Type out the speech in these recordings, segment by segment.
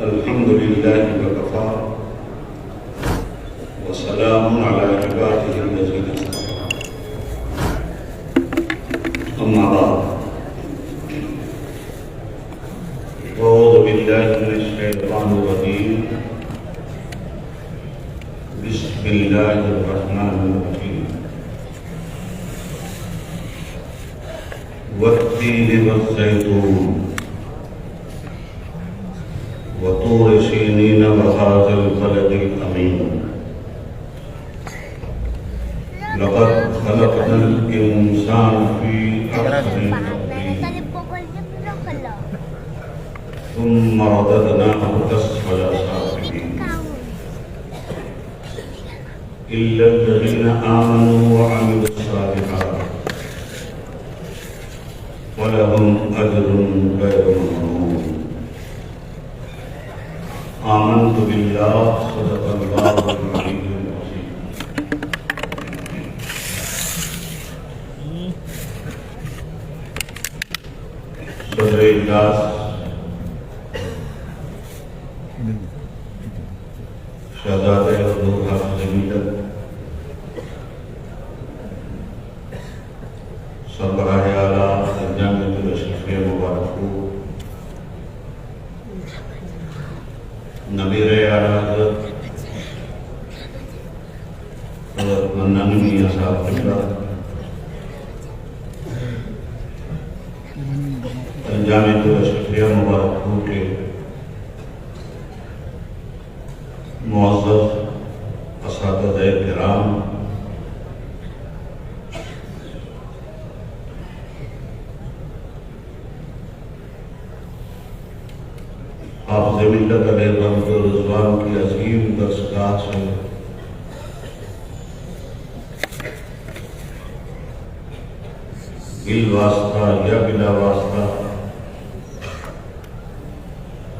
الحمد لله وكفى وسلام على عباده الذين اصطفى أما بعد أعوذ بالله من الشيطان الرجيم بسم الله الرحمن الرحيم والتين والزيتون وطور سينين وهذا البلد الأمين لقد خلقنا الإنسان في أحسن تقويم ثم رددناه أسفل سافلين إلا الذين آمنوا وعملوا الصالحات ولهم أجر غير ممنون آمنت بالله صدق الله العلي العظيم صدر اجلاس شہزادہ حضور حافظ ملت سربراہ اعلیٰ جامعۃ الاشرفیہ مبارک کو نبیر اعلیٰ حضرت منانی میاں صاحب قبلہ جامعۃ الاشرفیہ مبارک کے معزز اساتذہ کرام، حافظ ملت علیہ رحمۃ الرضوان کی عظیم درسگاہ سے بالواسطہ یا بلا واسطہ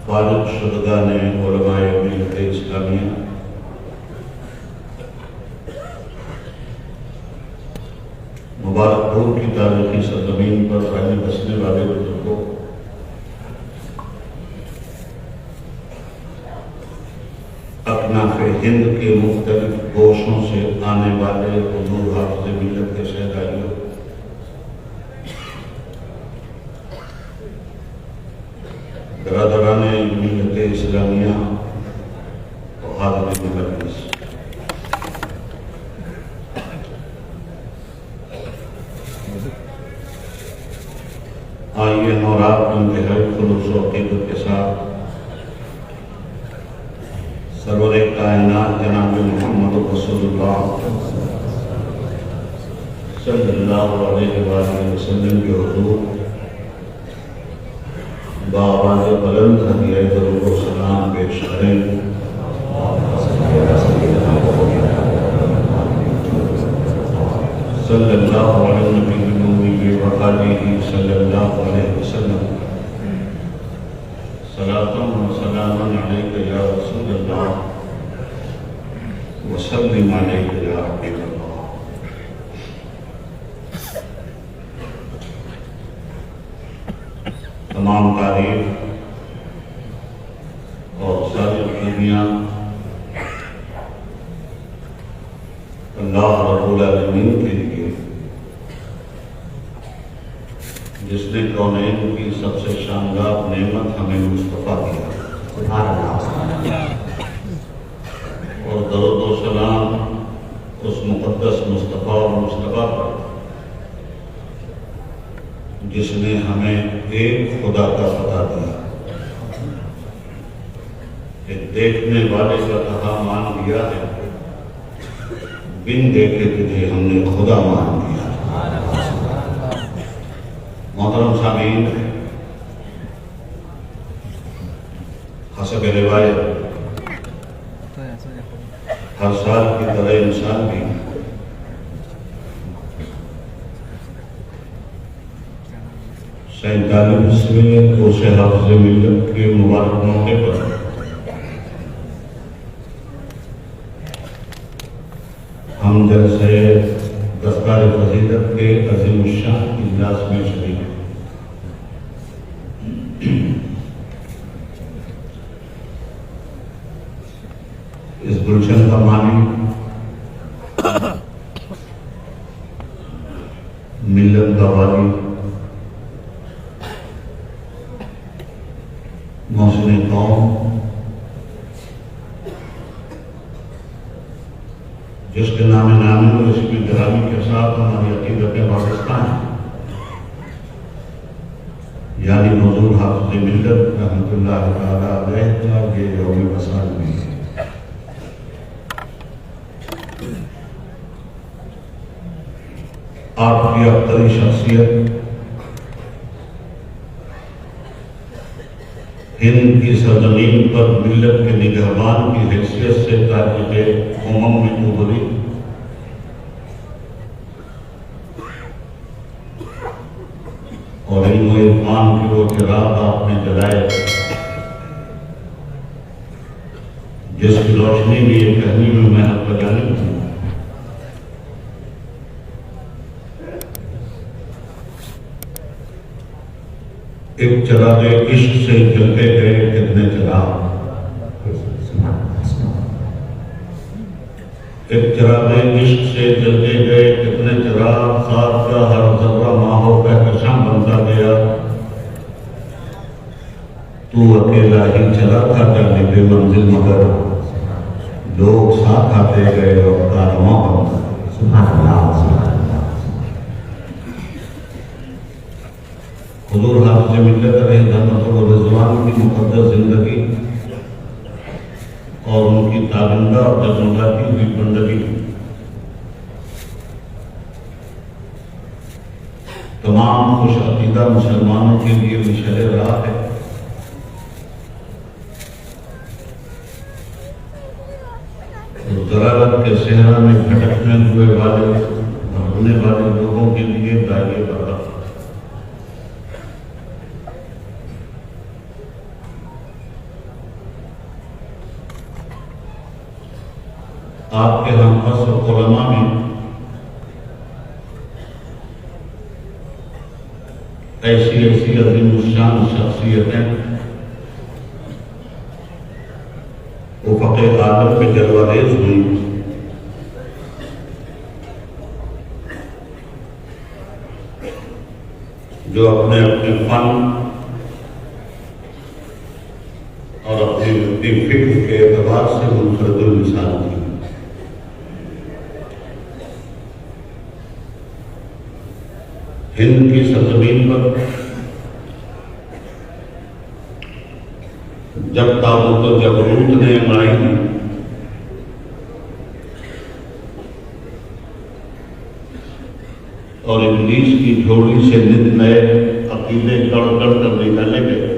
فارغ شدگان علماء ملت اسلامیہ مبارک پور کی تاریخی سرزمین پر رہنے بسنے والے بزرگوں، اکناف ہند کے مختلف گوشوں سے آنے والے حضور حافظ ملت کے شہدائیوں، برادران ملت اسلامیہ و حاضرین مجلس، آئیے ہم اور آپ انتہائی خلوص و عقیدت کے ساتھ سرور کائنات جناب محمد رسول اللہ صلی اللہ علیہ وآلہ وسلم کے حضور بآواز بلند ہدیہ درود و سلام پیش کریں۔ صلی اللہ علیہ نبی الأمی وآلہ صلی اللہ علیہ وسلم، صلاۃ و سلام علیک یا رسول اللہ وسلم علیک یا حبیب اللہ۔ تمام تعریف اور ساری خوبیاں اللہ رب العالمین کے لیے، جس نے کونین کی سب سے شاندار نعمت ہمیں مصطفیٰ دیا، اور درود و سلام اس مقدس مصطفیٰ اور مصطفیٰ پر جس نے ہمیں ایک خدا کا پتہ دیا، ایک دیکھنے والے کا کہا مان لیا ہے، بن دیکھے تجھے ہم نے خدا مان دیا۔ محترم سامعین، حسب روایت ہر سال کی طرح انسان بھی سینتالیسویں عرس حافظ ملت کے مبارک موقع پر ہم جلسے دستار فضیلت کے عظیم الشان اجلاس میں شریک۔ گلشن کا مانی، ملت کا والی، محسن قوم، جس کے نام نامی اور اس کی گرامی کے ساتھ ہماری عقیدت پاکستان یعنی حضور حافظ ملت رحمۃ اللہ تعالیٰ علیہ کا یہ یوم وصال بھی ہے۔ آپ کی ابتری شخصیت ہند کی سرزمین پر ملت کے نگہبان کی حیثیت سے تاریخ امم میں ابھری، اور علم و عرفان کے وہ چراغ آپ نے جلائے جس کی روشنی بھی یہ کہنی میں محنت بجانے کی۔ ایک چراغ عشق سے جلتے گئے کتنے چراغ، ایک چراغ عشق سے جلتے گئے کتنے چراغ، خاک کا ہر ذرہ ماہو کہکشاں بنتا گیا، تو اکیلا ہی چلا تھا جانے بے منزل مگر لوگ ساتھ آتے گئے اور کارواں بنتا گیا۔ سبحان اللہ۔ حضور حافظ ملت علیہ رحمۃ الرضوان کی مقدس زندگی اور ان کی تابندہ اور جگمگاتی ہوئی بندگی تمام خوش عقیدہ مسلمانوں کے لیے مشعل راہ ہے۔ ضرورت کے صحرا میں بھٹکنے ہوئے والے بھٹکنے والے لوگوں کے لیے دائرے برابر۔ آپ کے ہم عصر علماء میں ایسی عظیم الشان شخصیتیں افق عالم پہ جلوہ ریز ہوئی، جو اپنے فن اور اپنی فکر کے اعتبار سے منفرد المثال تھی۔ ہند کی سرزمین پر جب تابوت و جبروت نے مائی اور ابلیس کی جھوڑی سے نت نئے عقیدے گڑ گڑ کر نکالے گئے،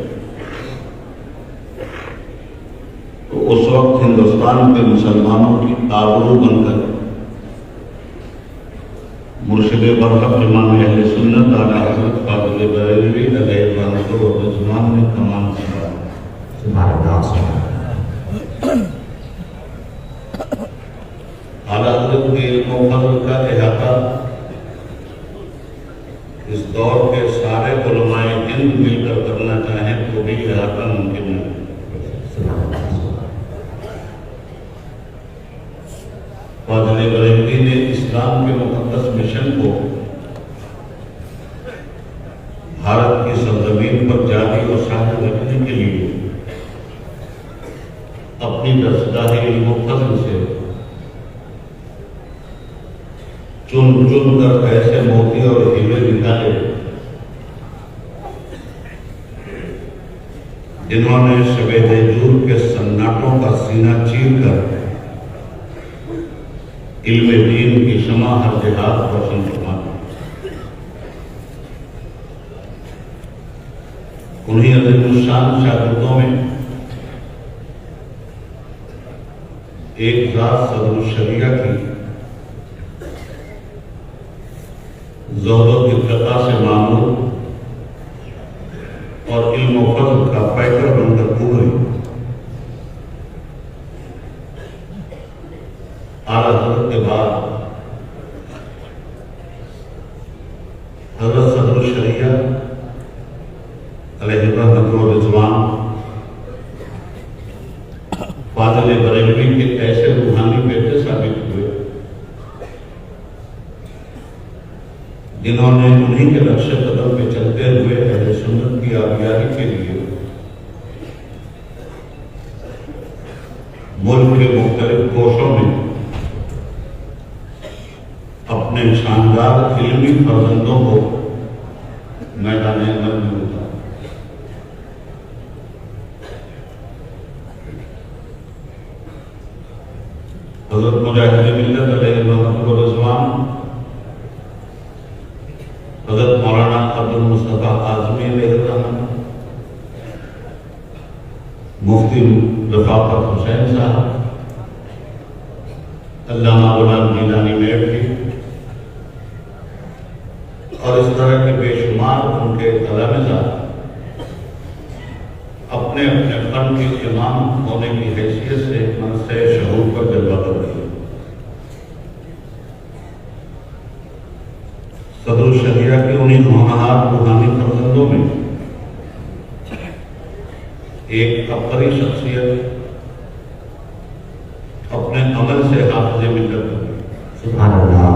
تو اس وقت ہندوستان کے مسلمانوں کی آبرو بن کر مرشد برحق امام اہل سنت اعلیٰ حضرت فاضل بریلوی علیہ رحمۃ الرضوان نے کمان سنبھالا۔ اعلیٰ حضرت کے علم و فضل کا احاطہ اس دور کے سارے علماء ہند مل کر کرنا چاہیں تو بھی احاطہ ممکن ہے۔ فاضل بریلوی نے اسلام کے مقدس مشن کو بھارت کی سرزمین پر جاری اور شامل رکھنے کے لیے اپنی دستگاہ علم و فضل سے چن چن کر ایسے موتی اور ہیرے نکالے جنہوں نے شب دیجور کے سناٹوں کا سینہ چیر کر علم دین کی شمع ہر جہاد روشن فرما دی۔ انہیں عظیم الشان شاگردوں میں ایک ذات صدر الشریعہ کی زہد و اتقا سے معمور اور علم و فضل کا پیکر بن کر ابھری۔ اعلیٰ حضرت کے بعد حضرت صدر الشریعہ علیہ رحمۃ الرضوان فاضل بریلوی کے ایسے جنہوں نے انہیں کے نقش قدم پہ چلتے ہوئے اہل سنت کی آبیاری کے لیے ملک کے مختلف گوشوں میں اپنے شاندار علمی فرزندوں کو میدان عمل میں اتارا۔ حضرت مجاہد ملت علیہ رحمۃ الرضوان حضرت مولانا عبد المصطفیٰ اعظمی علیہ الرحمۃ، مفتی رفاقت حسین صاحب، علامہ غلام جیلانی میٹھی اور اس طرح کے بے شمار ان کے تلامذہ اپنے اپنے فن کے امام ہونے کی حیثیت سے منصب شعور پر جلوہ کر رہے ہیں۔ صدر الشریعہ کے انہیں ہونہار روحانی فرزندوں میں ایک عبقری شخصیت اپنے عمل سے حافظ ملت بنی، سبحان اللہ،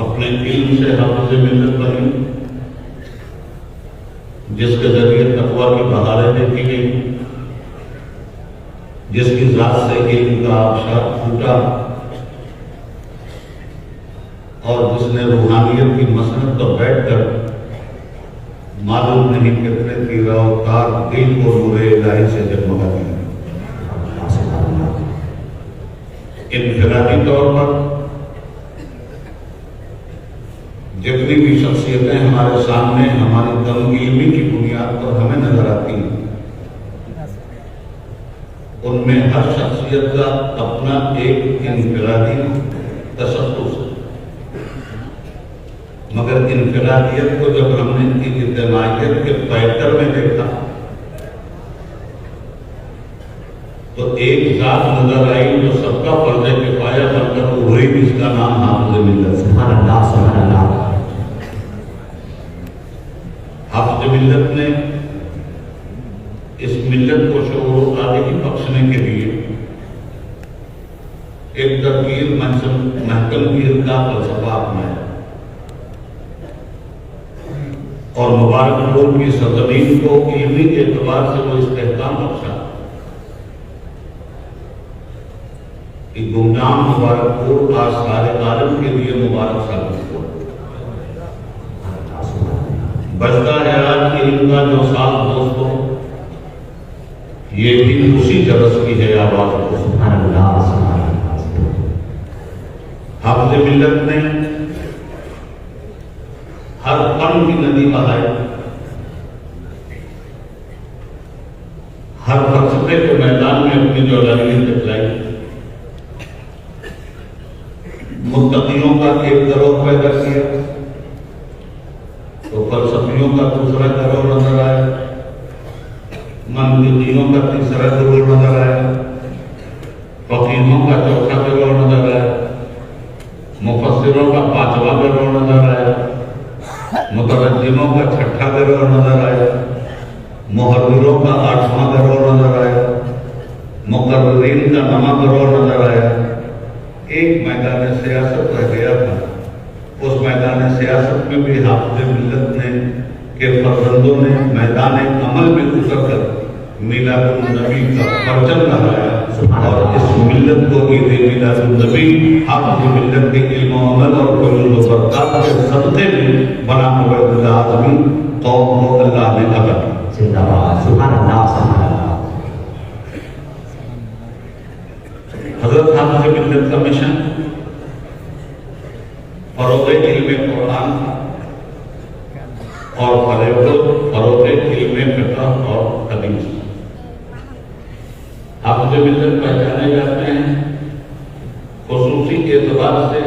اپنے علم سے حافظ ملت بنی، جس کے ذریعے تقویٰ کی بہاریں دیکھی گئی، جس کی ذات سے علم کا آبشار پھوٹا اور جس نے روحانیت کی مسند پر بیٹھ کر معلوم نہیں کتنے تیرہ و تار دل کو نور الہی سے جگمگا دیا۔ انفرادی طور پر جتنی بھی شخصیتیں ہمارے سامنے ہماری کم علمی کی بنیاد پر ہمیں نظر آتی ہیں، ان میں ہر شخصیت کا اپنا ایک انفرادی تشخص ہے، مگر انفرادیت کو جب ہم نے اجتماعیت کے پیکر میں دیکھا تو ایک ذات نظر آئی جو سب کا فرض کفایہ بن کر وہی جس کا نام حافظ ملت، سبحان اللہ، سبحان اللہ۔ حافظ ملت نے اس ملت کو شعور و آگہی بخشنے کے لیے ایک ترکیب محکم گیر کا فلسفہ اپنایا اور مبارک پور کی سرزمین کو علمی اعتبار سے وہ استحکام بخشا کہ گمنام مبارک پور آج سارے عالم کے لیے مبارک ثابت ہوا۔ بچتا ہے آج علم کا جو ساتھ دوستوں، یہ بھی اسی جرس کی ہے آواز کو، سبحان اللہ، سبحان اللہ۔ حافظ ملت نے ہر فن کی ندی بہائی، ہر فلسفے کے میدان میں اپنی جوہریت دکھلائی، متقیوں کا ایک گروہ پیدا کیا تو فلسفیوں کا دوسرا گروہ نظر آیا، منطقیوں کا تیسرا گروہ نظر آیا، فقیہوں کا چوتھا گروہ نظر آیا، مفسروں کا پانچواں گروہ نظر آیا، مترجموں کا چھٹا گروہ نظر آیا، محرروں کا آٹھواں گروہ نظر آیا، مقررین کا نواں گروہ نظر آیا۔ ایک میدان سیاست رہ گیا تھا، اس میدان سیاست میں بھی حافظ ملت نے کے فرزندوں نے میدان عمل میں اتر کر میلاد النبی کا پرچم لہرایا اور اس ملت کو عید میلاد النبی حافظ ملت کے علم و عمل اور فضل و برکات کے صدقے میں بنا عبید اعظمی قوم کو اللہ نے عطا کی۔ سبحان اللہ، سبحان اللہ۔ حضرت حافظ ملت کا مشن فروغ علم قرآن اور فروغ علم فقہ اور حدیث۔ حافظ ملت پہچانے جاتے ہیں خصوصی اعتبار سے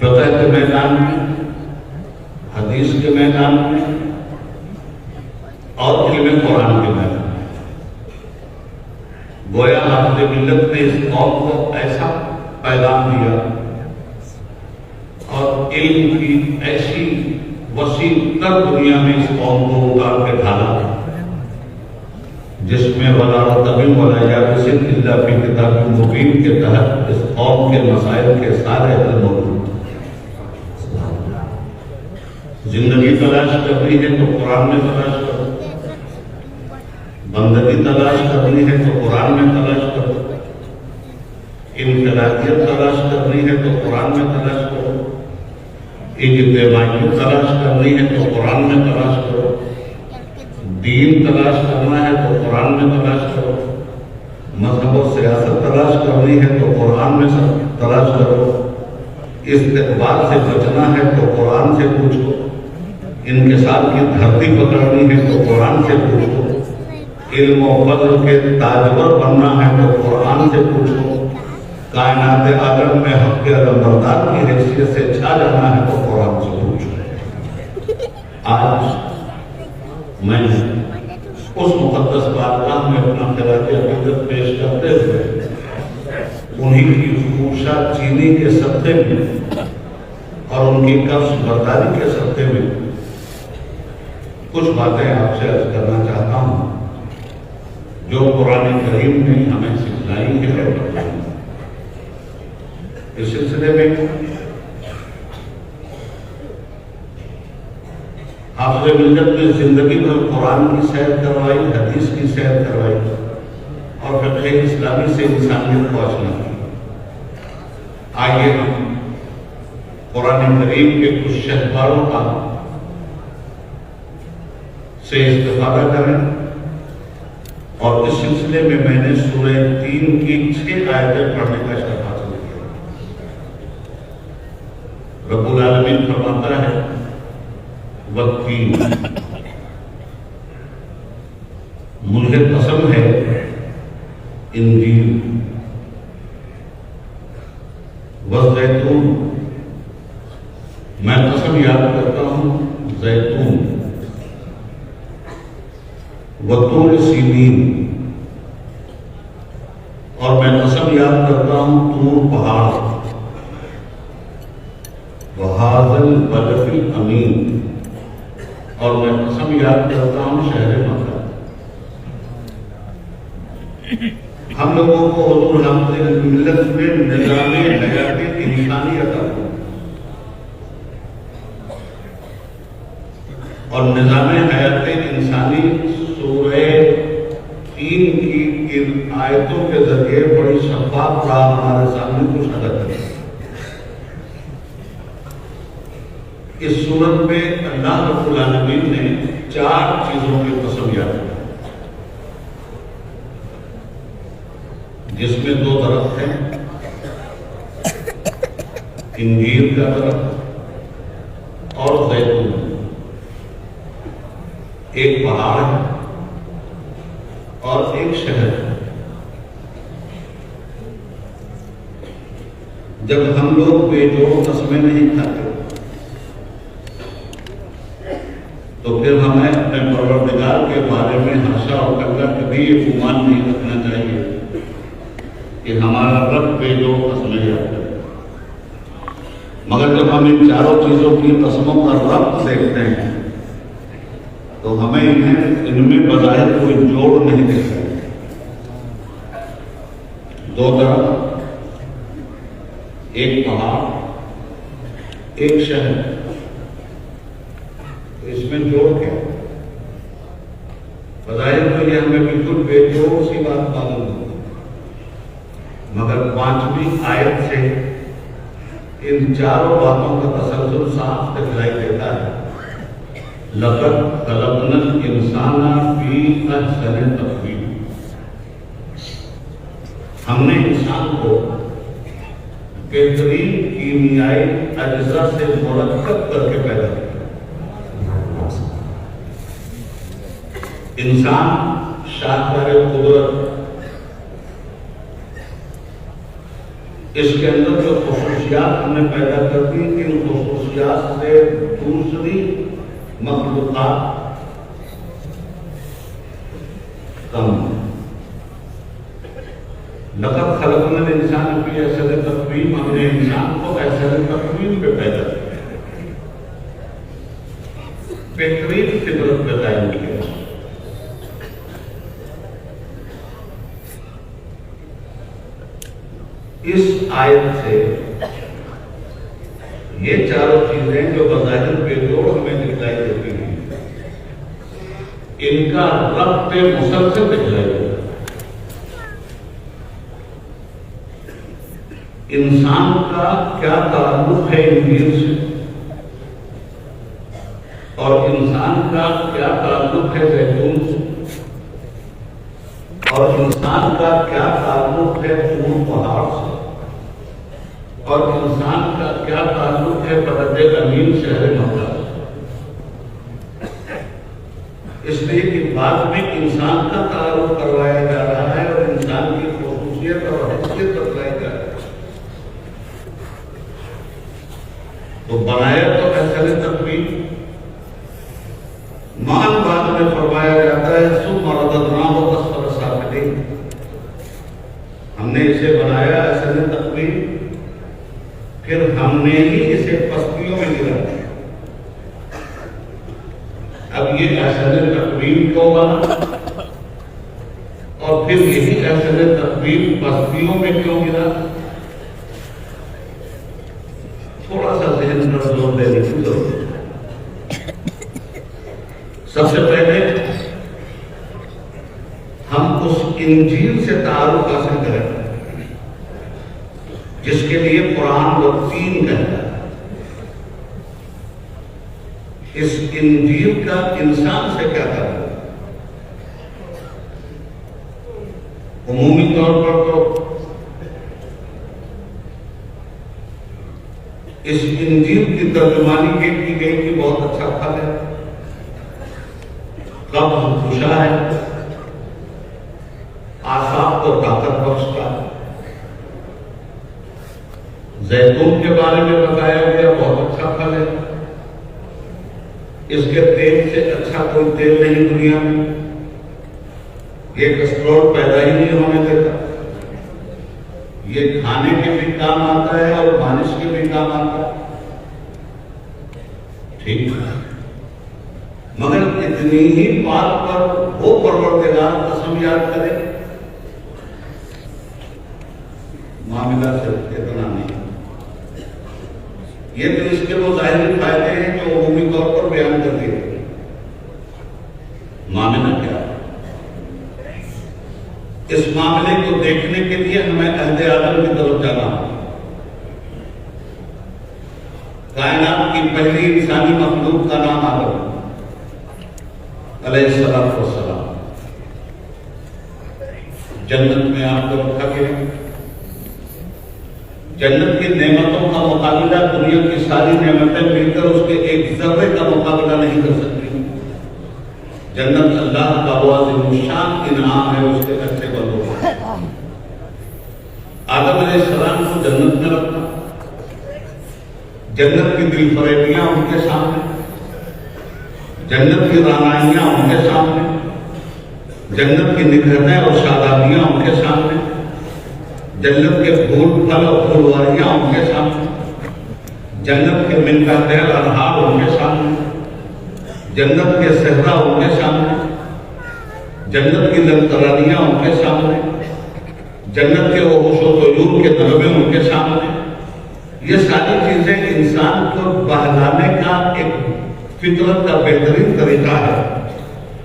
فقہ کے میدان میں، حدیث کے میدان میں اور علم قرآن کے میدان میں۔ گویا حافظ ملت نے اس قوم کو ایسا پیغام دیا اور علم کی ایسی وسیع تر دنیا میں اس قوم کو اتار کے ڈھالا جس میں ولا رطب ولا یابس الا فی کتاب مبین کے تحت اس قوم کے مسائل کے سارے حل موجود ہیں۔ زندگی تلاش کرنی ہے تو قرآن میں تلاش کرو، بندگی تلاش کرنی ہے تو قرآن میں تلاش کرو، انفرادیت تلاش کرنی ہے تو قرآن میں تلاش کرو، اجتماعیت تلاش کرنی ہے تو قرآن میں تلاش کرو، دین تلاش کرنا ہے تو قرآن میں تلاش کرو، مذہب و سیاست تلاش کرنی ہے تو قرآن میں تلاش کرو، استقبال سے بچنا ہے تو قرآن سے پوچھو، انکسار کی دھرتی پکڑنی ہے تو قرآن سے پوچھو، علم و فضل کے تاجور بننا ہے تو قرآن سے پوچھو، کائنات عالم میں حق کے علمبردار کی حیثیت سے چھا جانا ہے تو قرآن سے پوچھو۔ آج میں اس مقدس بارگاہ میں اپنا خراج عقیدت پیش کرتے ہوئے انہی کی خوشا چینی کے صدقے میں اور ان کی قبض برداری کے صدقے میں کچھ باتیں آپ سے عرض کرنا چاہتا ہوں جو قرآن کریم نے ہمیں سکھلائی ہے اور بتائی ہے۔ اس سلسلے میں حافظ ملت نے زندگی میں قرآن کی سیر کروائی، حدیث کی سیر کروائی اور فقہ اسلامی سے انسانیت کو آشنا کی۔ آئیے ہم قرآن کریم کے کچھ شہکاروں کا سے استفادہ کریں اور اس سلسلے میں میں نے سورہ 3 کی 6 آیتیں پڑھنے کا شرف حاصل کیا۔ رب العالمین فرماتا ہے والتین، مجھے قسم ہے انجیل، والزیتون، میں قسم یاد کرتا ہوں زیتون، وطور سینین، اور میں قسم یاد کرتا ہوں طور پہاڑ، وہذا البلد الامین، اور میں قسم یاد کرتا ہوں شہر مکہ۔ ہم لوگوں کو حضور حافظ ملت میں نظام حیات انسانی عطا ہوا اور نظام حیات انسانی سورہ 3 کی ان آیتوں کے ذریعے بڑی شفاف راہ ہمارے سامنے کچھ ادا کریں۔ اس صورت میں اللہ رب العالمین نے 4 چیزوں کی قسم یاد کی، جس میں 2 درخت ہیں، انجیر کا درخت اور زیتون، ایک پہاڑ ہے اور ایک شہر ہے۔ جب ہم لوگ بے جوڑ قسمیں نہیں کھاتے تو پھر ہمیں اپنے پروردگار کے بارے میں ہاشا اور کلّا کبھی یہ گمان نہیں رکھنا چاہیے کہ ہمارا رب بے جوڑ قسمیں یاد کرے، مگر جب ہم ان 4 چیزوں کی قسموں کا ربط دیکھتے ہیں تو ہمیں ان میں بظاہر کوئی جوڑ نہیں دکھتا۔ 2 درخت، ایک پہاڑ، ایک شہر، اس میں جوڑ کیا؟ بظاہر تو یہ ہمیں بالکل بے جوڑ سی بات معلوم ہوتی، مگر 5ویں آیت سے ان 4 باتوں کا تسلسل صاف دکھائی دیتا ہے۔ لقد خلقنا الانسان فی احسن تقویم، ہم نے انسان کو بہترین کیمیائی اجزاء سے مرکب کر کے پیدا کیا۔ انسان شاہکار قدرت، اس کے اندر جو خصوصیات ہم نے پیدا کر دی، ان خصوصیات سے دوسری مخلوقات کم۔ لقد خلقنا الانسان فی احسن تقویم، ہم نے انسان کو احسن تقویم پہ پیدا کیا، بہترین فطرت پہ قائم کیا۔ اس آیت سے یہ چاروں چیزیں جو بظاہر بے جوڑ ہمیں دکھائی دیتی ہیں، ان کا ربط مسلسل دکھائی دیتا ہے۔ انسان کا کیا تعلق ہے انجیل سے، اور انسان کا کیا تعلق ہے زیتون سے، اور انسان کا کیا تعلق ہے طور پہاڑ سے، اور انسان کا کیا تعلق ہے بلد امین شہر مکہ سے۔ اس لیے کہ بعد میں انسان کا تعارف کروایا جا رہا ہے اور انسان کی خصوصیت اور حیثیت بتلائی جا رہی ہے۔ تو بنایا تو اصل تقویم، مان بعد میں فرمایا جاتا ہے ثم رددناہ اسفل سافلین، ہم نے اسے بنایا اصل تقویم، پھر ہم نے ہی اسے پستیوں میں گرا دیا۔ اب یہ اصل تقویم کیوں بنا اور پھر یہی اصل تقویم پستیوں میں کیوں گرا، تھوڑا سا ذہن پر زور دینے کی ضرورت ہے۔ سب سے پہلے ہم اس انجیل سے تعارف حاصل کریں جس کے لیے قرآن وہ 3 کہتا ہے۔ اس انجیل کا انسان سے کیا تعلق ہے؟ عمومی طور پر تو اس انجیل کی ترجمانی یہ کی گئی کہ بہت اچھا پھل ہے، قبض کشا ہے، اعصاب کو طاقت بخشتا ہے۔ زیتون کے بارے میں بتایا گیا بہت اچھا پھل ہے، اس کے تیل سے اچھا کوئی تیل نہیں دنیا میں، یہ کسٹرول پیدا ہی نہیں ہونے دیتا، یہ کھانے کے بھی کام آتا ہے اور مالش کے بھی کام آتا ہے، ٹھیک ہے، مگر اتنی ہی بات پر وہ پروردگار قسم یاد کرے، معاملہ صرف اتنا نہیں۔ یہ تو اس کے وہ ظاہری فائدے ہیں جو عمومی طور پر بیان کر دیے، معاملہ کیا ہے؟ اس معاملے کو دیکھنے کے لیے ہمیں عہد آدم کی طرف جانا ہے۔ کائنات کی پہلی انسانی مخلوق کا نام آدم علیہ السلام، جنت میں آپ کو رکھا گیا۔ جنت کی نعمتوں کا مقابلہ دنیا کی ساری نعمتیں مل کر اس کے ایک ذرے کا مقابلہ نہیں کر سکتی۔ جنت اللہ کا عظیم الشان انعام ہے اس کے اچھے بندوں کو۔ آدم علیہ السلام کو جنت میں رکھا، جنت کی دل فریبیاں ان کے سامنے، جنت کی رانائیاں ان کے سامنے، جنت کی نگہتیں اور شادابیاں ان کے سامنے، جنت کے پھول پھل اور پھلواریاں ان کے سامنے، جنت کے من کا تیل انہار ان کے سامنے، جنت کے صحرا ان کے سامنے، جنت کی للکرانیاں ان کے سامنے، جنت کے وحوش و طیور کے نغمے ان کے سامنے۔ یہ ساری چیزیں انسان کو بہلانے کا ایک فطرت کا بہترین طریقہ ہے۔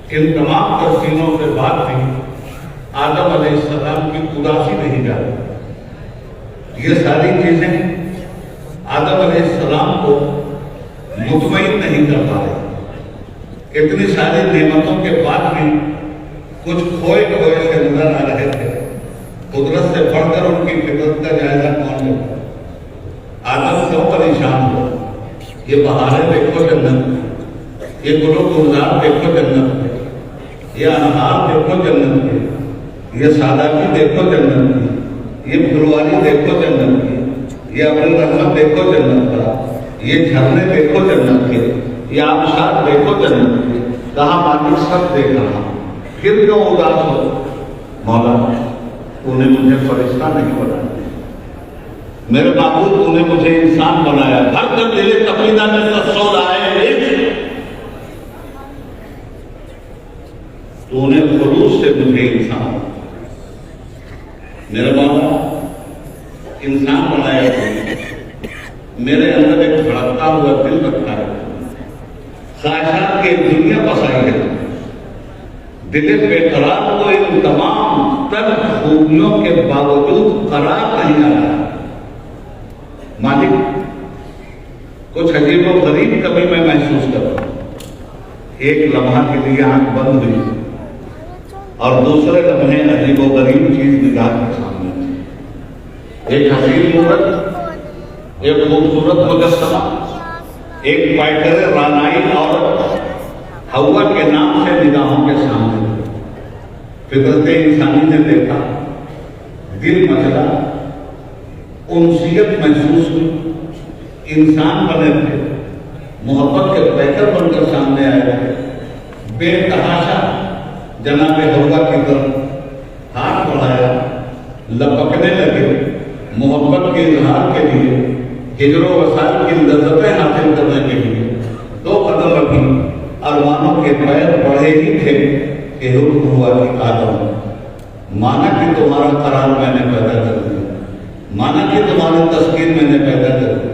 ان تمام ترسینوں کے بعد بھی آدم علیہ السلام کی اداسی نہیں جاتی۔ یہ ساری چیزیں آدم علیہ السلام کو مطمئن نہیں کر پا رہے۔ اتنی ساری نعمتوں کے بعد بھی کچھ کھوئے سے نظر آ رہے تھے۔ قدرت سے بڑھ کر ان کی فطرت کا جائزہ کون لیتا؟ آدم کیوں پریشان ہو؟ یہ بہاریں دیکھو جنت میں، یہ گلو گلزار دیکھو جنت میں، یہ انہار دیکھو جنت میں، یہ سادگی دیکھو جنت کی، یہ پھلواری دیکھو جنت کی، یہ ابر رحمت دیکھو جنت کا، یہ جھرنے دیکھو جنت کے، یہ آبشار دیکھو جنت کے، کہاں مالک سب دیکھ رہا، پھر کیوں اداس ہو؟ مولا تو نے مجھے فرشتہ نہیں بنایا، میرے معبود تو نے مجھے انسان بنایا، گھر کر دلے تقریدہ میں رسول آئے تو نے خلوص سے مجھے انسان، میرے مولا خواہشات کی دنیا بسائی ہے، دل بے قرار کو ان تمام تر خوبیوں کے باوجود قرار نہیں آ رہا۔ مالک کچھ عجیب و غریب کبھی میں محسوس کرتا ہوں، ایک لمحہ کے لیے آنکھ بند ہوئی اور دوسرے لمحے عجیب و غریب چیز نگاہ کے سامنے تھی۔ ایک حسین مورت، ایک خوبصورت مجسمہ، ایک پائٹر رانائی عورت ہوا کے نام سے نگاہوں کے سامنے تھی۔ فطرت انسانی نے دیکھا، دل مچلا، انسیت محسوس ہوئی، انسان بنے تھے، محبت کے پیکر بن کر سامنے آئے تھے، بے تحاشا جناب حوا کی طرف ہاتھ بڑھایا، لپکنے لگے، محبت کے اظہار کے لیے، ہجر و وصال کی لذتیں حاصل کرنے کے لیے دو قدم رکھی۔ ارمانوں کے پیر بڑھے ہی تھے کہ حکم ہوا کہ آدم، مانا کہ تمہارا قرار میں نے پیدا کر دیا، مانا کہ تمہاری تسکین میں نے پیدا کر دی،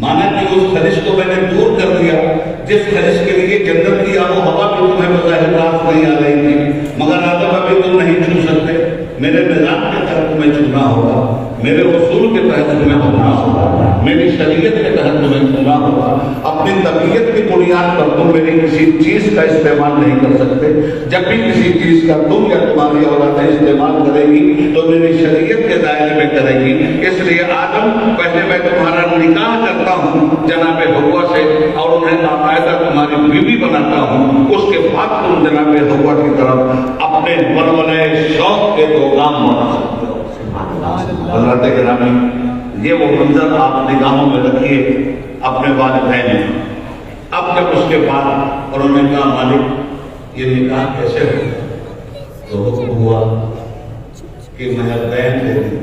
مانا کہ اس خلش کو میں نے دور کر دیا جس خلش کے لیے جنت کی آب و ہوا بھی تمہیں بظاہر راست نہیں آ رہی تھی، مگر آدم ابھی تم نہیں چھو سکتے، میرے نظام کے تحت تمہیں چھونا ہوگا، میرے اصول کے تحت تمہیں ہونا ہوگا، میری شریعت کے تحت تمہیں چھونا ہوگا۔ اپنی طبیعت کی بنیاد پر تم میری کسی چیز کا استعمال نہیں کر سکتے، جب بھی کسی چیز کا تم یا تمہاری اولاد استعمال کرے گی تو میری شریعت کے دائرے میں کرے گی۔ اس لیے آدم، پہلے میں تمہارا نکاح کرتا ہوں جناب حوا سے اور انہیں باقاعدہ تمہاری بیوی بناتا ہوں، اس کے بعد تم جناب حوا کی طرف اپنے ولولۂ شوق کے دو گام بنا سکتے ہو۔ حضرات گرامی، یہ وہ منظر آپ نگاہوں میں رکھیے اپنے والدین۔ اب جب اس کے بعد انہوں نے کہا مالک یہ نکاح کیسے ہو، تو حکم ہوا کہ مہر دین دے دیں۔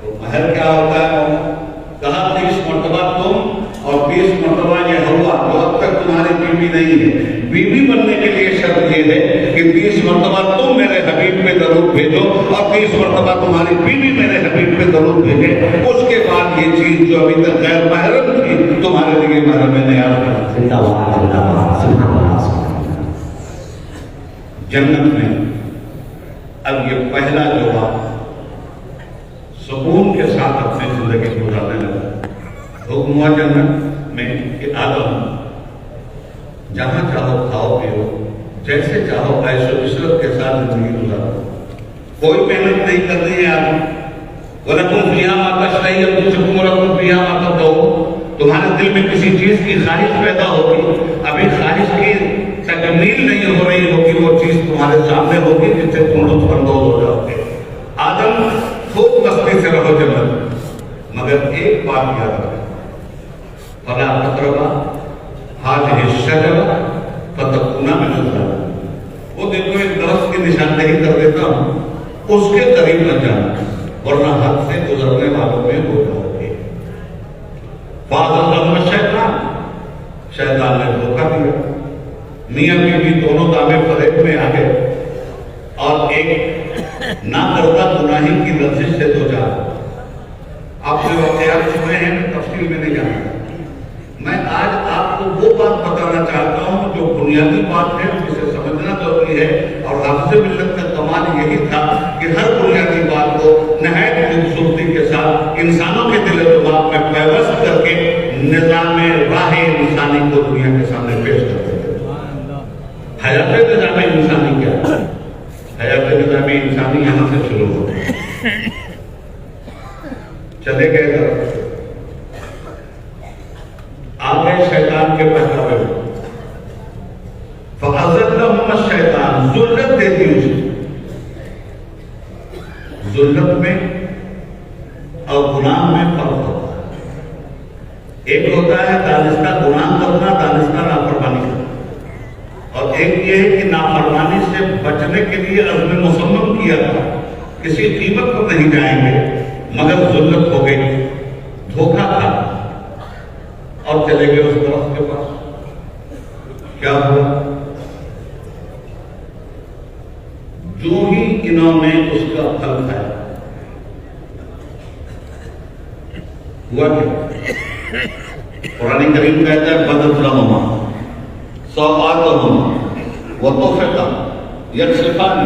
تو مہر کیا ہوتا ہے؟ کہا 30 مرتبہ تم اور 20 مرتبہ یہ ہوا جو اب تک تمہاری بیوی نہیں ہے۔ بیوی بننے کے لیے شرط یہ ہے کہ 20 مرتبہ تم میرے حبیب پہ درود بھیجو اور 30 مرتبہ تمہاری بیوی میرے حبیب پہ درود بھیجے۔ اس کے بعد یہ چیز جو ابھی تک غیر محرم تھی تمہارے لیے محرم نیاز بنا۔ جنت میں اب یہ پہلا جواب سکون کے ساتھ اپنی زندگی گزارنے لگا۔ حکم ہوا جنت میں کہ آدم جہاں چاہو کھاؤ پیو، جیسے چاہو عیش و عشرت کے ساتھ زندگی گزارو، کوئی محنت نہیں کرنی ہے آدم۔ وَلَكُمْ فِيهَا مَا تَشْتَهِي أَنفُسُكُمْ وَلَكُمْ فِيهَا مَا تَدْعُونَ۔ تمہارے دل میں کسی چیز کی خواہش پیدا ہوگی، ابھی خواہش کی تکمیل نہیں ہو رہی ہوگی، وہ چیز تمہارے سامنے ہوگی جس سے تم لطف اندوز ہو جاؤ گے۔ آدم خوب مستی سے رہو جنت، مگر ایک بات یاد رکھو، فَلَا تَقْرَبَا هَٰذِهِ الشَّجَرَةَ فَتَكُونَا مِنَ الظَّالِمِينَ۔ وہ دیکھو ایک درخت کی نشاندہی کر دیتا ہوں، اس کے قریب نہ جانا ورنہ حد سے گزرنے والوں میں ہو جاؤ گے۔ فَأَزَلَّهُمَا الشَّيْطَانُ، شیطان نے دھوکہ دیا، میاں بیوی دونوں دامے فریب میں آ گئے اور ایک نہ کردہ گناہی کی لفظ سے دو جا۔ آپ نے واقعات سنے ہیں، میں تفصیل میں نہیں جانا۔ میں آج آپ کو وہ بات بتانا چاہتا ہوں جو بنیادی بات ہے، جسے سمجھنا ضروری ہے، اور حافظ ملت کا کمال یہی تھا کہ ہر بنیادی بات کو نہایت خوبصورتی کے ساتھ انسانوں کے دل و دماغ میں پیوست کر کے نظام راہ انسانی کو دنیا کے سامنے پیش کر دیتے ہیں۔ حیات نظام انسانی کیا ہے؟ حیات نظام انسانی یہاں سے شروع ہوتے ہیں۔ چلے گئے گا آگے شیطان کے بہکاوے میں، فَأَزَلَّهُمَا الشَّيْطَانُ، ذلت دے دی اسے۔ ذلت میں اور گناہ میں فرق ہوتا ہے۔ ایک ہوتا ہے دانستہ گناہ کرنا، دانستہ نافرمانی کرنا، اور ایک یہ ہے کہ نافرمانی سے بچنے کے لیے عزم مصمم کیا تھا، کسی قیمت پر نہیں جائیں گے، مگر ذلت ہو گئی، دھوکہ تھا اور چلے گئے اس درخت کے پاس۔ کیا ہوا؟ جو ہی انہوں نے اس کا پھل کھایا، ہوا کیا؟ قرآن کریم کہتا ہے بَدَتْ لَهُمَا، سوآتهما وطفقا یکسفان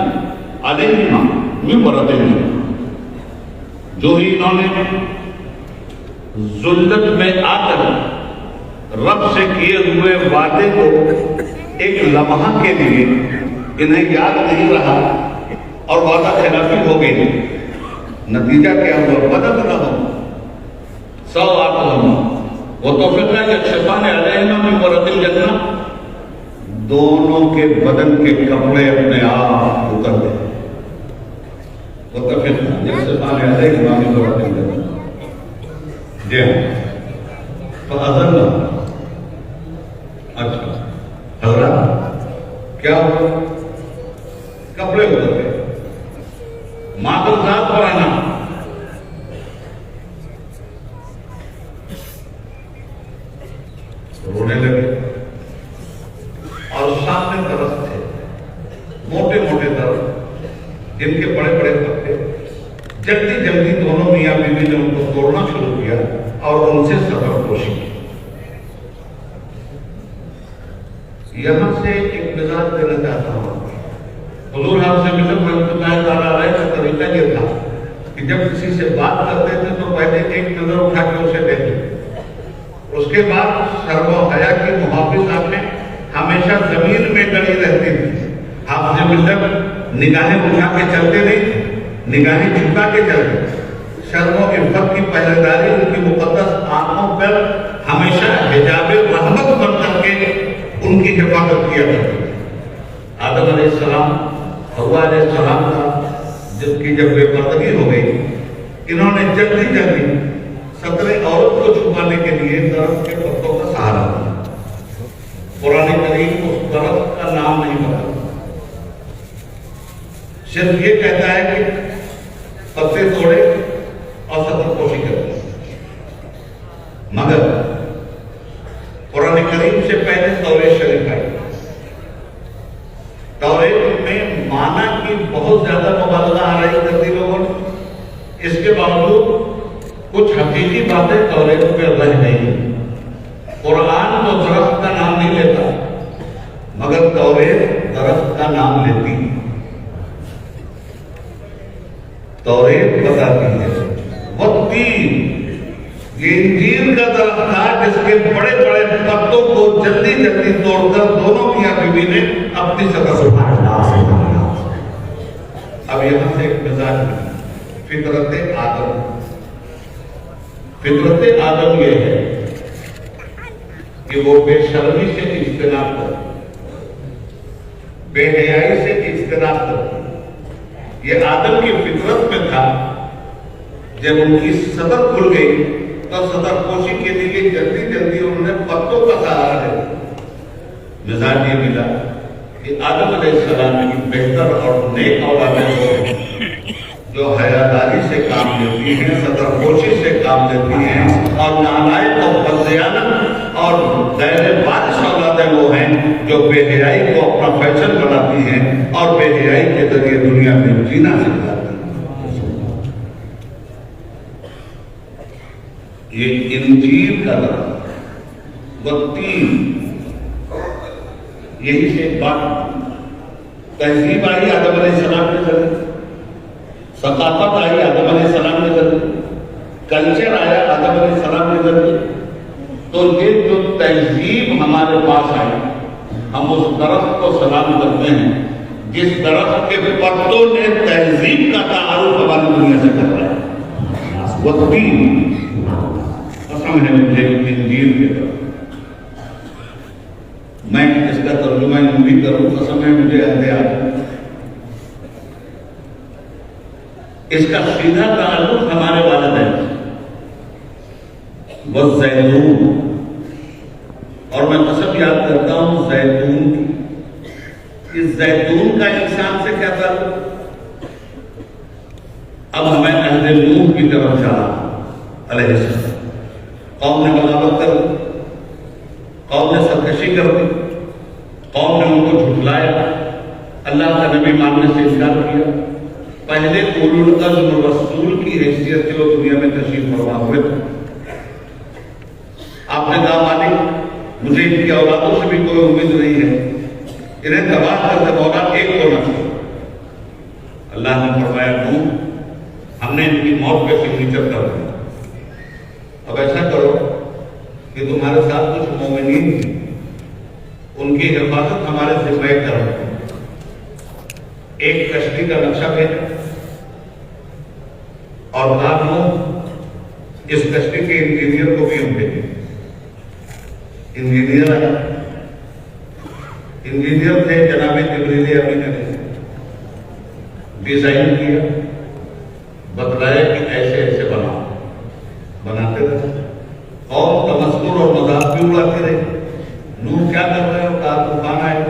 علیہما من ورقہما، جو ہی انہوں نے ذلت میں آ کر رب سے کیے ہوئے وعدے کو ایک لمحہ کے لیے انہیں یاد نہیں رہا اور وعدہ خلافی ہو گئی، نتیجہ کیا ہوا؟ بدت رہا سوآتهما وطفقا یکسفان علیہما من ورق الجنہ، دونوں کے بدن کے کپڑے اپنے آپ اتر گئے، وطفقا یکسفان علیہما من ورق الجنہ۔ جی فأذن، اچھا حضرات کیا ہوا؟ کپڑے اتر گئے، مادر ذات پر آنا، رونے لگے، اور سامنے درخت تھے، موٹے موٹے درخت جن کے بڑے بڑے پتے، جلدی جلدی دونوں میاں بیوی نے ان کو توڑنا شروع کیا اور ان سے سفر پوشی کی۔ یہاں سے ایک مزاج دینا چاہتا ہوں، حضور ہم سے ملک رحمۃ اللہ تعالیٰ علیہ کا طریقہ یہ تھا کہ جب کسی سے بات کرتے تھے تو پہلے ایک نظر اٹھا کے اسے دیکھیں، اس کے بعد شرم و حیا کی محافظ آنکھیں ہمیشہ زمین میں گڑی رہتی تھی، حافظ ملت نگاہیں اٹھا کے چلتے نہیں، نگاہیں جھکا کے چلتے، شرم و عفت کی پہریداری ان کی مقدس آنکھوں پر ہمیشہ حجاب رحمت بن کر کے ان کی حفاظت کیا کرتی۔ آدم علیہ السلام، حوا علیہ السلام کا جب بے پردگی ہو گئی، انہوں نے جلدی جلدی سترے عورت کو چھپانے کے لیے درخت کے پتوں کا سہارا دیا۔ قرآن کریم اس درخت کا نام نہیں بتا، صرف یہ کہتا ہے کہ پتے توڑے اور ستر پوشی کرتے، مگر قرآن کریم سے پہلے توریت شریف آئی۔ توریت میں معنی کی بہت زیادہ مبالغہ آرائی کرتی لوگوں نے، اس کے باوجود کچھ حقیقی باتیں توریت میں رہ گئی۔ قرآن تو درخت کا نام نہیں لیتا، مگر توریت درخت کا نام لیتی۔ توریت بتاتی ہے والتین، یہ انجیر کا درخت تھا جس کے بڑے بڑے پتوں کو جلدی جلدی توڑ کر دونوں میاں بیوی نے اپنی سطح سے اٹھایا۔ اب یہاں سے ایک مزاج ہے، فطرت آدم۔ فطرت آدم یہ ہے کہ وہ بے شرمی سے اجتناب کرے، بے حیائی سے اجتناب کرے۔ یہ آدم کی فطرت میں تھا۔ جب ان کی صدر کھل گئی تو صدر پوشی کے لیے جلدی جلدی انہوں نے پتوں کا سہارا لیا۔ مزاج یہ ملا کہ آدم علیہ السلام کی بہتر اور نیک اولادیں وہ ہیں جو حیاداری سے کام لیتی ہیں، صدر پوشی سے کام لیتی ہیں، اور نالائق اور بددیانت اور غیر وارث اولادیں وہ ہیں جو بے حیائی کو اپنا فیشن بناتی ہیں اور بے حیائی کے ذریعے دنیا میں جینا سکھاتی ہیں۔ یہ انجیر کا درخت والتین، یہی سے بات تہذیب آئی آدم علیہ السلام کے ذریعے، ثقافت آئی آدم علیہ السلام کے ذریعے، کلچر آیا آدم علیہ السلام کے ذریعے۔ تو یہ جو تہذیب ہمارے پاس آئی، ہم اس درخت کو سلام کرتے ہیں جس درخت کے پتوں نے تہذیب کا تعارف ہماری دنیا سے کر رہا ہے۔ والتین، قسم ہے مجھے انجیر کے درخت، میں اس کا ترجمہ یوں بھی کروں، قسم ہے مجھے عہد آدم۔ اس کا سیدھا تعلق ہمارے والدین سے، والزیتون، اور میں قسم یاد کرتا ہوں زیتون کی، اس زیتون کا انسان سے کیا تعلق؟ اب ہمیں عہد نوح کی طرف جانا علیہ السلام۔ قوم نے بغاوت کر دی، قوم نے سرکشی کر دی، قوم نے ان کو جھٹلایا، اللہ کا نبی ماننے سے انکار کیا۔ پہلے اولو العزم رسول کی حیثیت سے وہ دنیا میں تشریف فرما ہوئے تھے۔ آپ نے کہا مالک مجھے ان کی اولادوں سے بھی کوئی امید نہیں ہے، انہیں تباہ کرتے مولا ایک کو نہ چھوڑ۔ اللہ نے فرمایا نوح ہم نے ان کی موت پہ سگنیچر کر دیا، اب ایسا کرو کہ تمہارے ساتھ کچھ مومنین تھے، ان کی حفاظت ہمارے ذمہ کرو، ایک کشتی کا نقشہ بھیجا اور کہا نوح اس کشتی کے انجینئر کو بھی ہم بھیجیں۔ انجینئر آیا، انجینئر تھے جناب جبریل امین علیہ، ڈیزائن کیا، بتلایا کہ ایسے ایسے بناؤ، بناتے رہے، اور تمسخر اور مذاق بھی اڑاتے رہے۔ نوح کیا کر رہے ہو؟ کہا طوفان آئے،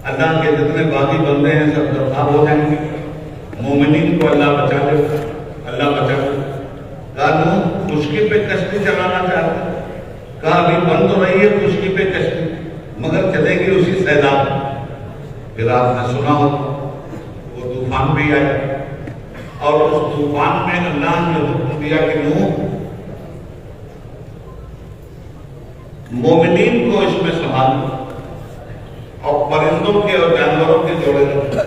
اللہ کے جتنے باغی بندے ہیں سب تباہ ہو جائیں گے، مومنین کو اللہ بچا لے، اللہ بچا لے۔ کہا نوح خشکی پہ کشتی چلانا چاہتے ہیں؟ کہا ابھی بند تو رہی ہے خشکی پہ کشتی، مگر چلے گی اسی سیلاب۔ پھر آپ نے سنا ہو وہ طوفان بھی آیا، اور اس طوفان میں اللہ نے حکم دیا کہ نوح مومنین کو اس میں سنبھالو اور پرندوں کے اور جانوروں کے جوڑے رکھو۔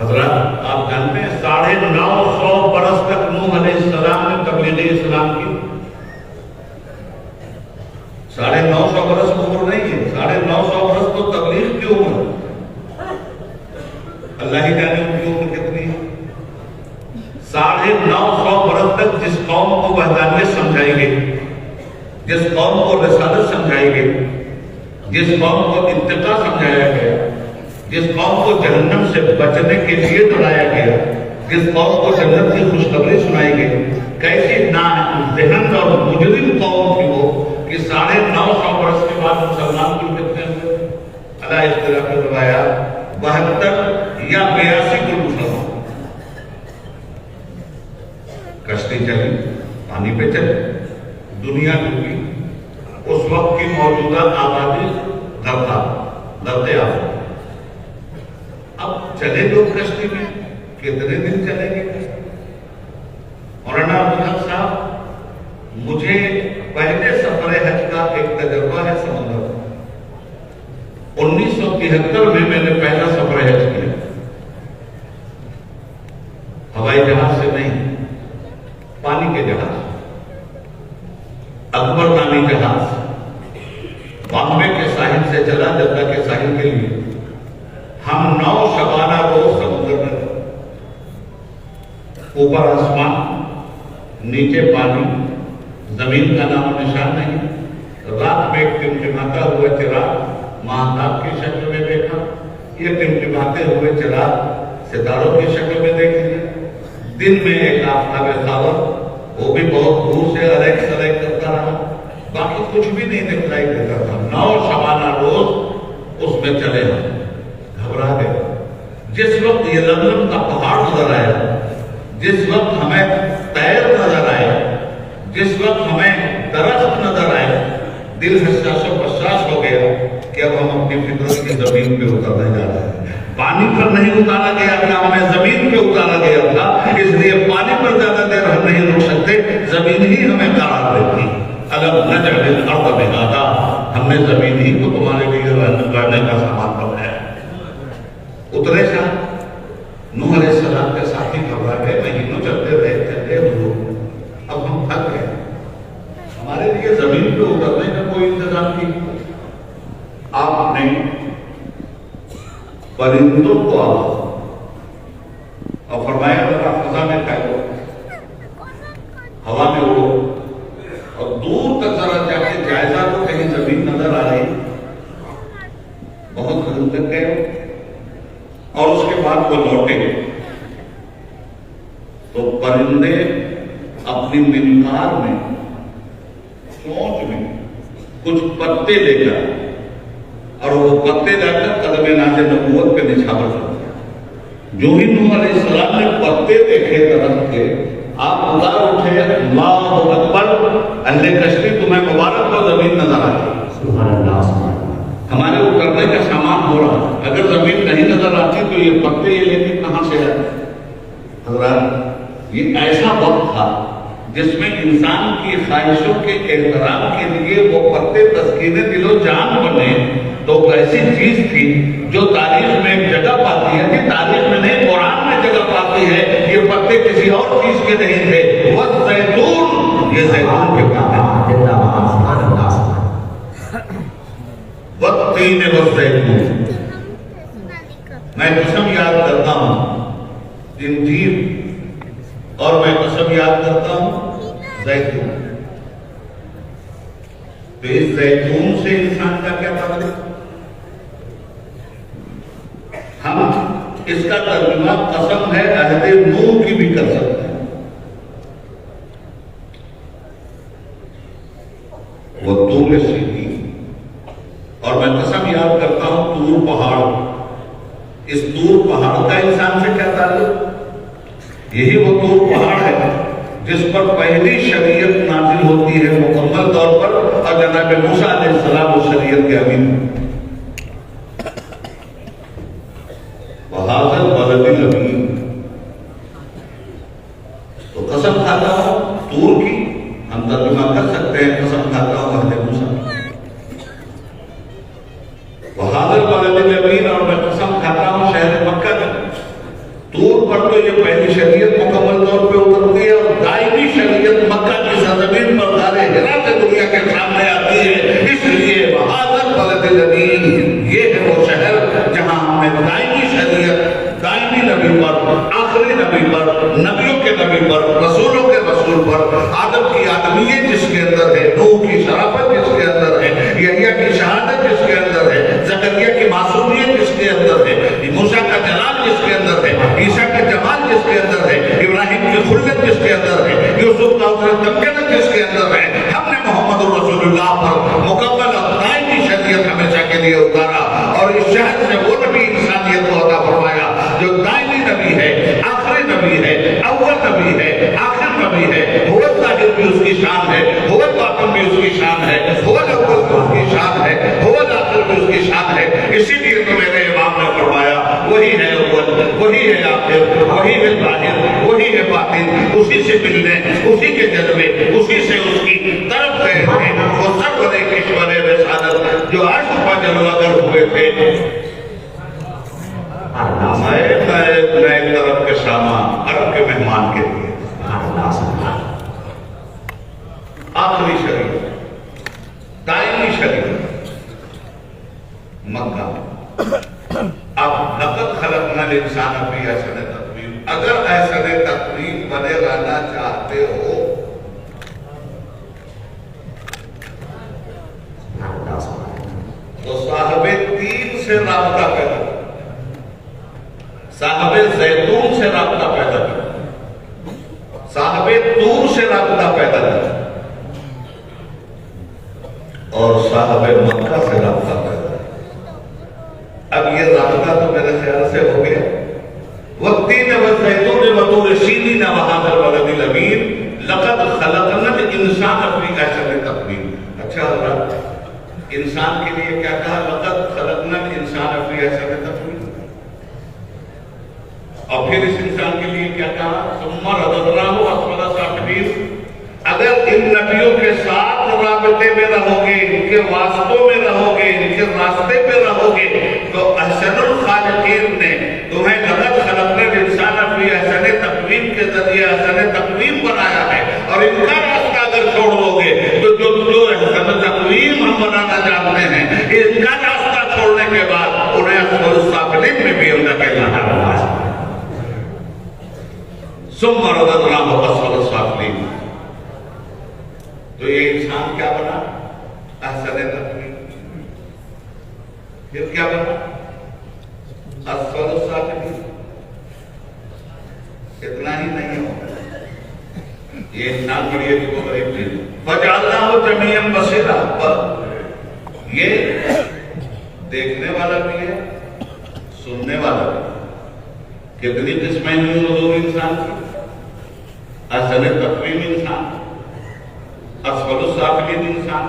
حضرات آپ جانتے ہیں 950 برس تک نوح علیہ السلام نے تبلیغ اسلام کی۔ 950 برس عمر نہیں ہے، 950 برس تو تبلیغ کی عمر، اللہ ہی جانے ان کی عمر کتنی ہے۔ 950 برس تک جس قوم کو وحدانیت سمجھائی گئی، جس قوم کو رسالت سمجھائی گئی، جس قوم کو اتقا سمجھایا گیا، جس قوم کو جہنم سے بچنے کے لیے ڈرایا گیا، جس قوم کو جنت کی خوشخبری سنائی گئی، کیسی ناذہن اور مجرم قوم تھی وہ کہ 950 برس کے بعد مسلمان کیوں کتنے ہوئے؟ اللہ اس طرح کی روایات 72 یا 82 کو مسلمان۔ کشتی چلی، پانی پہ چلی، دنیا ڈوبی، اس وقت کی موجودہ آبادی غرقے آباد۔ اب چلے لوگ کشتی میں کتنے دن چلیں گے؟ مولانا عبدالحق صاحب مجھے پہلے سفر حج کا ایک تجربہ ہے سمندر کا۔ 1973 میں نے پہلا سفر حج کیا، ہوائی جہاز سے نہیں، پانی کے جہاز، اکبر نامی جہاز، بامبے کے ساحل سے چلا جدہ کے ساحل کے لیے۔ ہم 9 شبانہ روز سمندر میں، اوپر آسمان، نیچے پانی، زمین کا نام و نشان نہیں۔ رات میں ایک ٹمٹماتا ہوا چراغ ماہتاب کی شکل میں دیکھا، یہ ٹمٹماتے ہوئے چراغ ستاروں کی شکل میں دیکھ لیا۔ دن میں ایک آفتاب خاور، وہ بھی بہت دور سے الیک سلیک کرتا رہا، باقی کچھ بھی نہیں دکھائی دیتا تھا۔ 9 شبانہ روز اس میں چلے ہم، گھبرا گئے۔ جس وقت یہ لملم کا پہاڑ نظر آیا، جس وقت ہمیں پیر نظر آئے، جس وقت ہمیں درخت نظر آئے، دل حساس و حساس ہو گیا کہ اب ہم اپنی فطرت کی زمین پہ اترنے جا رہے ہیں۔ پانی پر نہیں اتارا گیا تھا، ہمیں زمین پہ اتارا گیا تھا، اس لیے پانی پر زیادہ دیر ہم نہیں رک سکتے، زمین ہی ہمیں قرار دیتی۔ الم نجعل الارض مہادا، ہم نے زمین ہی کو تمہارے لیے رہنے کا سامان بنایا۔ اترے شاہ نوح علیہ السلام کے ساتھی گھبرا گئے، مہینوں چلتے رہے، چلتے حضور اب ہم تھک گئے، ہمارے لیے زمین پہ اترنے کا کوئی انتظام نہیں۔ آپ نے پرندوں کو آواز اور فرمایا ذرا فضا میں پھیلو، ہوا میں اڑو، اور دور تک ذرا جا کے جائزہ کو کہیں زمین نظر آ رہی۔ بہت دور تک گئے اور اس کے بعد وہ لوٹے تو پرندے اپنی منقار میں، چونچ میں کچھ پتے لے کر، اور وہ پتے لے کر قدم ناز نبوت پہ نچھاور کرتے۔ جو ہی نوح علیہ السلام نے پتے دیکھے درخت کے، آپ ادھر اٹھے، اللہ اکبر، اہل کشتی تمہیں مبارک ہو، زمین نظر آتی۔ سبحان اللہ، ہمارے اترنے کا سامان ہو رہا، اگر زمین نہیں نظر آتی تو یہ پتے یہ لینے کہاں سے آتے؟ حضرات یہ ایسا وقت تھا جس میں انسان کی خواہشوں کے احترام کے لیے وہ پتے تسکین دل و جان بنے، تو ایسی چیز تھی جو تاریخ میں ایک جگہ پاتی ہے کہ تاریخ میں نہیں، قرآن میں جگہ پاتی ہے. یہ پتے کسی اور چیز کے نہیں تھے. والزیتون، یہ زیتون کے پتے ہیں. والتین والزیتون. میں قسم یاد کرتا ہوں انجیل، اور میں قسم یاد کرتا ہوں زیتون. تو اس زیتون سے انسان کا کیا تعلق؟ ہم اس کا ترجمہ قسم ہے عہد نوح کی بھی کر سکتے ہیں. وہ طور سینی، اور میں قسم یاد کرتا ہوں طور پہاڑ. اس طور پہاڑ کا انسان سے کیا تعلق؟ یہی وہ طور پہاڑ ہے جس پر پہلی شریعت نازل ہوتی ہے مکمل طور پر، اور جناب موسیٰ علیہ السلام اس شریعت کے امین. وَهَذَا الْبَلَدِ الْأَمِينِ. تو قسم کھاتا ہوں طور کی، ہم ترجمہ کر سکتے ہیں قسم کھاتا ہوں عہد موسیٰ. وَهَذَا الْبَلَدِ الْأَمِينِ، اور میں قسم کھاتا ہوں شہر مکہ کی. طور پر تو یہ پہلی شریعت مکمل طور پہ اترتی ہے، اور دائمی شریعت مکہ کی سرزمین پر غار حرا سے دنیا کے سامنے آتی ہے. اس لیے وَهَذَا الْبَلَدِ الْأَمِينِ، یہ ہے وہ شہر جہاں ہم نے دائمی شریعت، دائمی نبی پر، آخری نبی پر، نبیوں کے نبی پر، رسولوں کے رسول پر، آدم کی آدمیت جس کے اندر ہے، نوح کی شرافت جس کے اندر ہے، یحییٰ کی شہادت جس کے اندر ہے، زکریا کی معصومیت جس کے اندر ہے، موسیٰ کا جلال جس کے اندر ہے، عیسیٰ کا جمال جس کے اندر ہے، ابراہیم کی خلت جس کے اندر ہے، یوسف کا حسن تمکنت جس کے اندر ہے. ہم نے محمد رسول اللہ پر مکمل اپنائی کی شریعت ہمیشہ کے لیے اتارا، اور اس شہر سے وہ نبی انسانیت کو عطا فرمایا جو دائمی نبی ہے، آخری نبی ہے، اول نبی ہے، آخر نبی ہے. هو الظاہر بھی اس کی شان ہے، هو الباطن بھی اس کی شان ہے، هو الاول بھی اس کی شان ہے، هو الاخر بھی اس کی شان ہے. اسی لیے تو میرے امام نے فرمایا وہی ہے اول، وہی ہے آخر، وہی ہے ظاہر، وہی ہے باطن. اسی سے ملنے، اسی کے جذبے، اسی سے اس کی طرف گئے تھے. وہ سرور کشور رسالت جو عرش پر جلوگر ہوئے تھے. میں ایک طرف کے سامان عرب کے مہمان کے لیے آخری شریعت، دائمی شریعت مکہ. اب لقد خلقنا الانسان فی احسن تقویم. اگر احسن تقویم بنے رہنا چاہتے ہو تو صاحب تین سے رابطہ پیدا کرو، صاحب زیتون سے رابطہ پیدا کرو، صاحب طور سے رابطہ پیدا کرو، اور صاحب مکہ سے رابطہ پیدا کرو. اب یہ رابطہ تو میرے خیال سے ہو گیا. والتین والزیتون وطور سینین وہذا البلد الامین لقد خلقنا الانسان فی احسن تقویم. اچھا حضرات، انسان کے لیے کیا کہا؟ لقد خلقنا الانسان فی احسن تقویم. اور پھر اس انسان کے لیے کیا کہا؟ ثم رددناہ اسفل سافلین. اگر ان نبیوں کے ساتھ رابطے میں رہو گے، ان کے واسطوں میں رہو گے، ان کے راستے پہ رہو گے، تو احسن الخالقین نے تمہیں لقد خلقنا الانسان فی احسن تقویم کے ذریعے احسن تقویم بنایا ہے. اور ان کا راستہ اگر چھوڑ دو گے تو جو احسن تقویم ہم بنانا چاہتے ہیں، ان کا راستہ چھوڑنے کے بعد انہیں اسفل السافلین میں بھی ہم دھکیلنا چاہتا ہے. ثم رددناہ اسفل السافلین. تو یہ انسان کیا بنا؟ احسن تقویم. پھر کیا بنا؟ اسفل السافلین. اتنا ہی نہیں ہو، یہ انسان بڑی عجیب و غریب چیز. فجعلناہ جمیعا بصیرا. یہ دیکھنے والا بھی ہے، سننے والا بھی. کتنی قسمیں ہوئی حضور انسان کی؟ احسن تقویم انسان، اسفل السافلین انسان،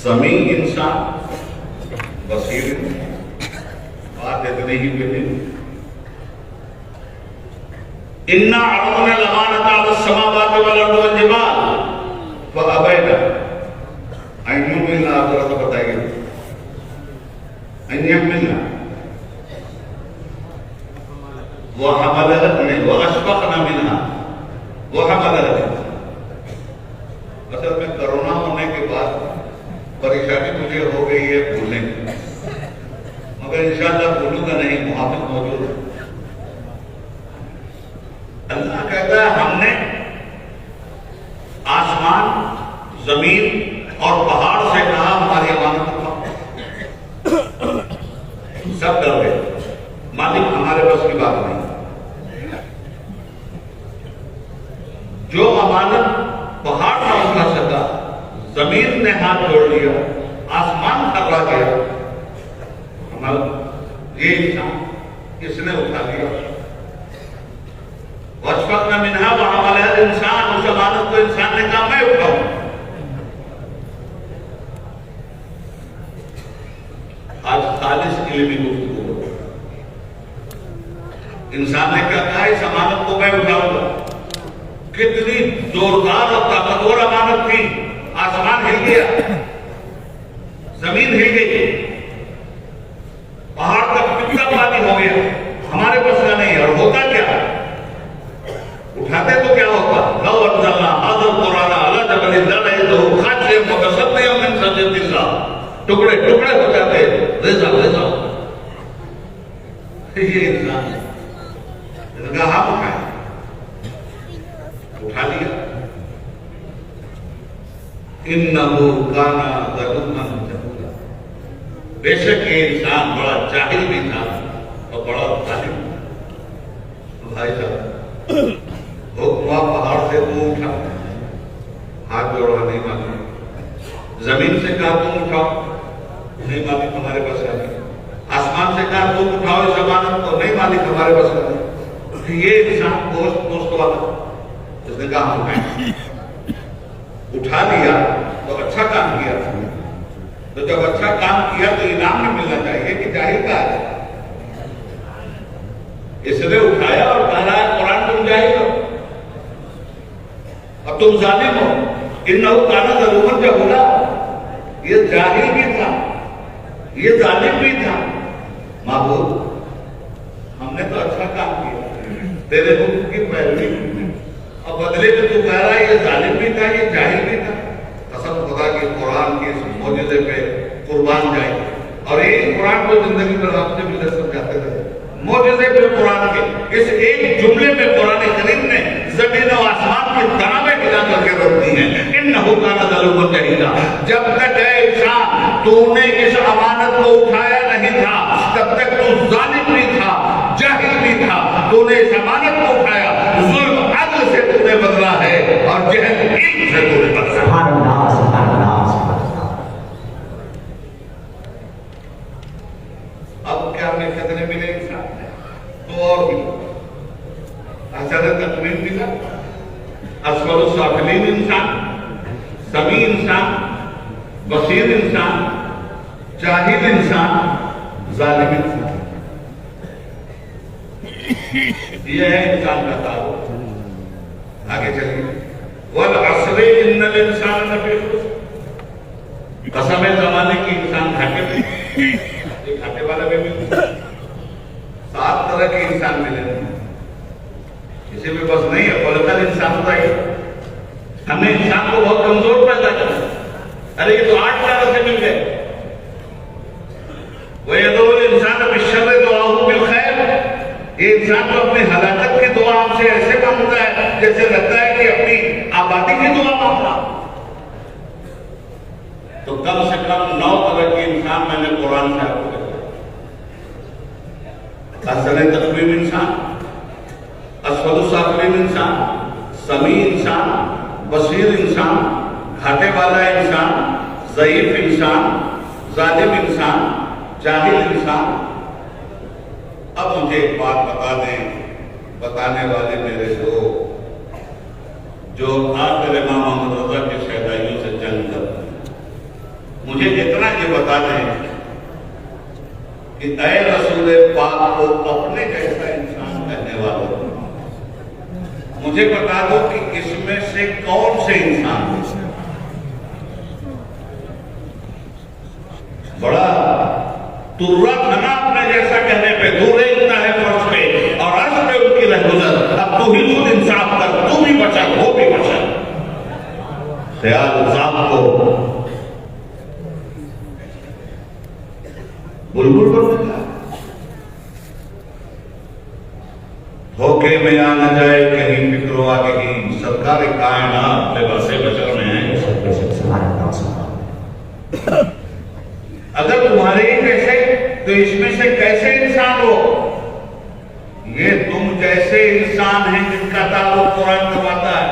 سمیع انسان، بصیر انسان. بات اتنی ہی بھی نہیں. انا عرضنا الامانۃ علی السماوات والارض والجبال فابین ان یحملنها، ذرا تو بتائیے ان یحملنها وحملها واشفقن منها وحملها. اصل میں کرونا ہونے کے بعد پریشانی مجھے ہو گئی ہے بھولنے کی، مگر انشاءاللہ بھولوں گا نہیں، محافظ موجود ہے. اللہ کہتا ہے ہم نے آسمان، زمین اور پہاڑ سے کہا ہماری امانت اٹھاؤ، سب ڈر گئے، مالک ہمارے بس کی بات نہیں. جو امانت پہاڑ نہ اٹھا سکا، زمین نے ہاتھ جوڑ لیا، آسمان تھرا گیا، ہمارا یہ انسان کس نے اٹھا لیا؟ وَأَشْفَقْنَ مِنْهَا وَحَمَلَهَا الْإِنسَانُ، اس امانت کو انسان نے کہا میں اٹھاؤں. آج خالص علمی گفتگو، انسان نے کیا کہا اس امانت کو میں اٹھاؤں گا. کتنی زوردار اور طاقتور امانت تھی، آسمان ہل گیا، زمین ہل گئی، پہاڑ کا کتنا پانی ہو گیا، ہمارے بس کا نہیں. اور ہوتا کیا؟ اٹھاتے تو کیا ہوتا؟ لو انزلنا هذا القرآن على جبل لرأيته خاشعا متصدعا من خشية الله، ٹکڑے ٹکڑے ہو جاتے، ریزہ ریزہ. یہ انسان نے کہا ہم اٹھائیں، اٹھا لیا. انه كان ظلوما جهولا، بے شک یہ انسان بڑا جاہل بھی تھا اور بڑا ظالم. بھائی صاحب حکم پہاڑ سے تو اٹھا، ہاتھ جوڑا نہیں مانا. زمین سے کہا تم اٹھاؤ، نہیں مالک ہمارے پاس نہیں. آسمان سے کہا تم اٹھاؤ اس امانت کو، نہیں مالک ہمارے پاس نہیں. یہ انسان دوست والا، اس نے کہا ہم اٹھا لیا تو اچھا کام کیا. تو جب اچھا کام کیا تو انعام نہیں ملنا چاہیے کہ جاہل کا ہے. اس نے اٹھایا اور کہا رہا ہے قرآن تم جاہل ہو اور تم ظالم ہو. انہو کان ظلوما جہولا، یہ جاہل بھی تھا، یہ ظالم بھی تھا. معبود ہم نے تو اچھا کام کیا، تیرے حکم کی پیروی کی، اور بدلے میں تو کہہ رہا ہے یہ ظالم بھی تھا، یہ جاہل بھی تھا. قسم خدا کی قرآن کے اس معجزے پہ قربان جائے. اور یہ قرآن کو زندگی پر آپ نے بھی سمجھاتے تھے، معجزے پہ قرآن کے اس ایک جملے میں قرآن کریم نے زمین و آسمان کی تنابیں ہلا کر کے رکھ دی ہیں. انہو کان ظلوما جہولا، جب تک اے انسان تو نے اس امانت کو اٹھایا نہیں تھا تب تک تو ظالم بھی تھا، جاہل بھی تھا. تو نے اس امانت کو اٹھایا، ظلم عدل سے تو نے بدلا ہے اور جہل علم سے تو نے بدلا. سبحان اللہ سبحان اللہ سبحان اللہ. اب کیا ہمیں کتنے ملے انسان؟ تو اور بھی حسن تقویم ملا، اسفل السافلین انسان، سمیع انسان، بصیر انسان، جاہل انسان، ظالم انسان. یہ ہے انسان کا تعارف. آگے چلیے. والعصر ان الانسان لفی خسر، قسم زمانے کی انسان گھاٹے میں، یہ گھاٹے والا بھی ملتا. 7 طرح کے انسان ملے، کسی میں بس نہیں ہے. خلقل انسان ہوتا ہے، ہم نے انسان کو بہت کمزور پیدا کیا. ارے یہ تو 8 طرح سے مل گئے. وَيَدْعُو الْإِنسَانَ بِالشَّرِّ دُعَاءُهُ بِالْخَيْرِ، یہ انسان تو اپنی ہلاکت کی دعا ہم سے ایسے مانگتا ہے جیسے لگتا ہے کہ اپنی آبادی کی دعا مانگتا. تو کم سے کم 9 طرح کے انسان میں نے قرآن سے آپ کو دکھایا. حسن تقویم انسان، اسفل السافلین انسان، سمیع انسان، بصیر انسان، گھاٹے والا انسان، ضعیف انسان، ظالم انسان، جاہل انسان. اب مجھے ایک بات بتا دیں، بتانے والے میرے لوگ جو آخر امام محمد رضا کے شہدائیوں سے جنگ کرتے ہیں، مجھے اتنا یہ بتا دیں کہ اے رسول پاک کو اپنے جیسا انسان کہنے والوں مجھے بتا دو کہ اس میں سے کون سے انسان بڑا ترا تھنا اپنے جیسا کہنے پہ دورے اتنا ہے فرش پہ اور عرش پہ ان کی رہگزر. اب تو ہی خود انصاف کر, تو بھی بچا وہ بھی بچا. خیال صاحب کو بلبل بن گیا, دھوکے میں آ نہ جائے کہیں فکروں آگے کی. سرکار کائنات لباسے بچر میں ہیں. اگر تمہارے ہی جیسے تو اس میں سے کیسے انسان ہو؟ یہ تم جیسے انسان ہیں جن کا تعارف قرآن کرواتا ہے.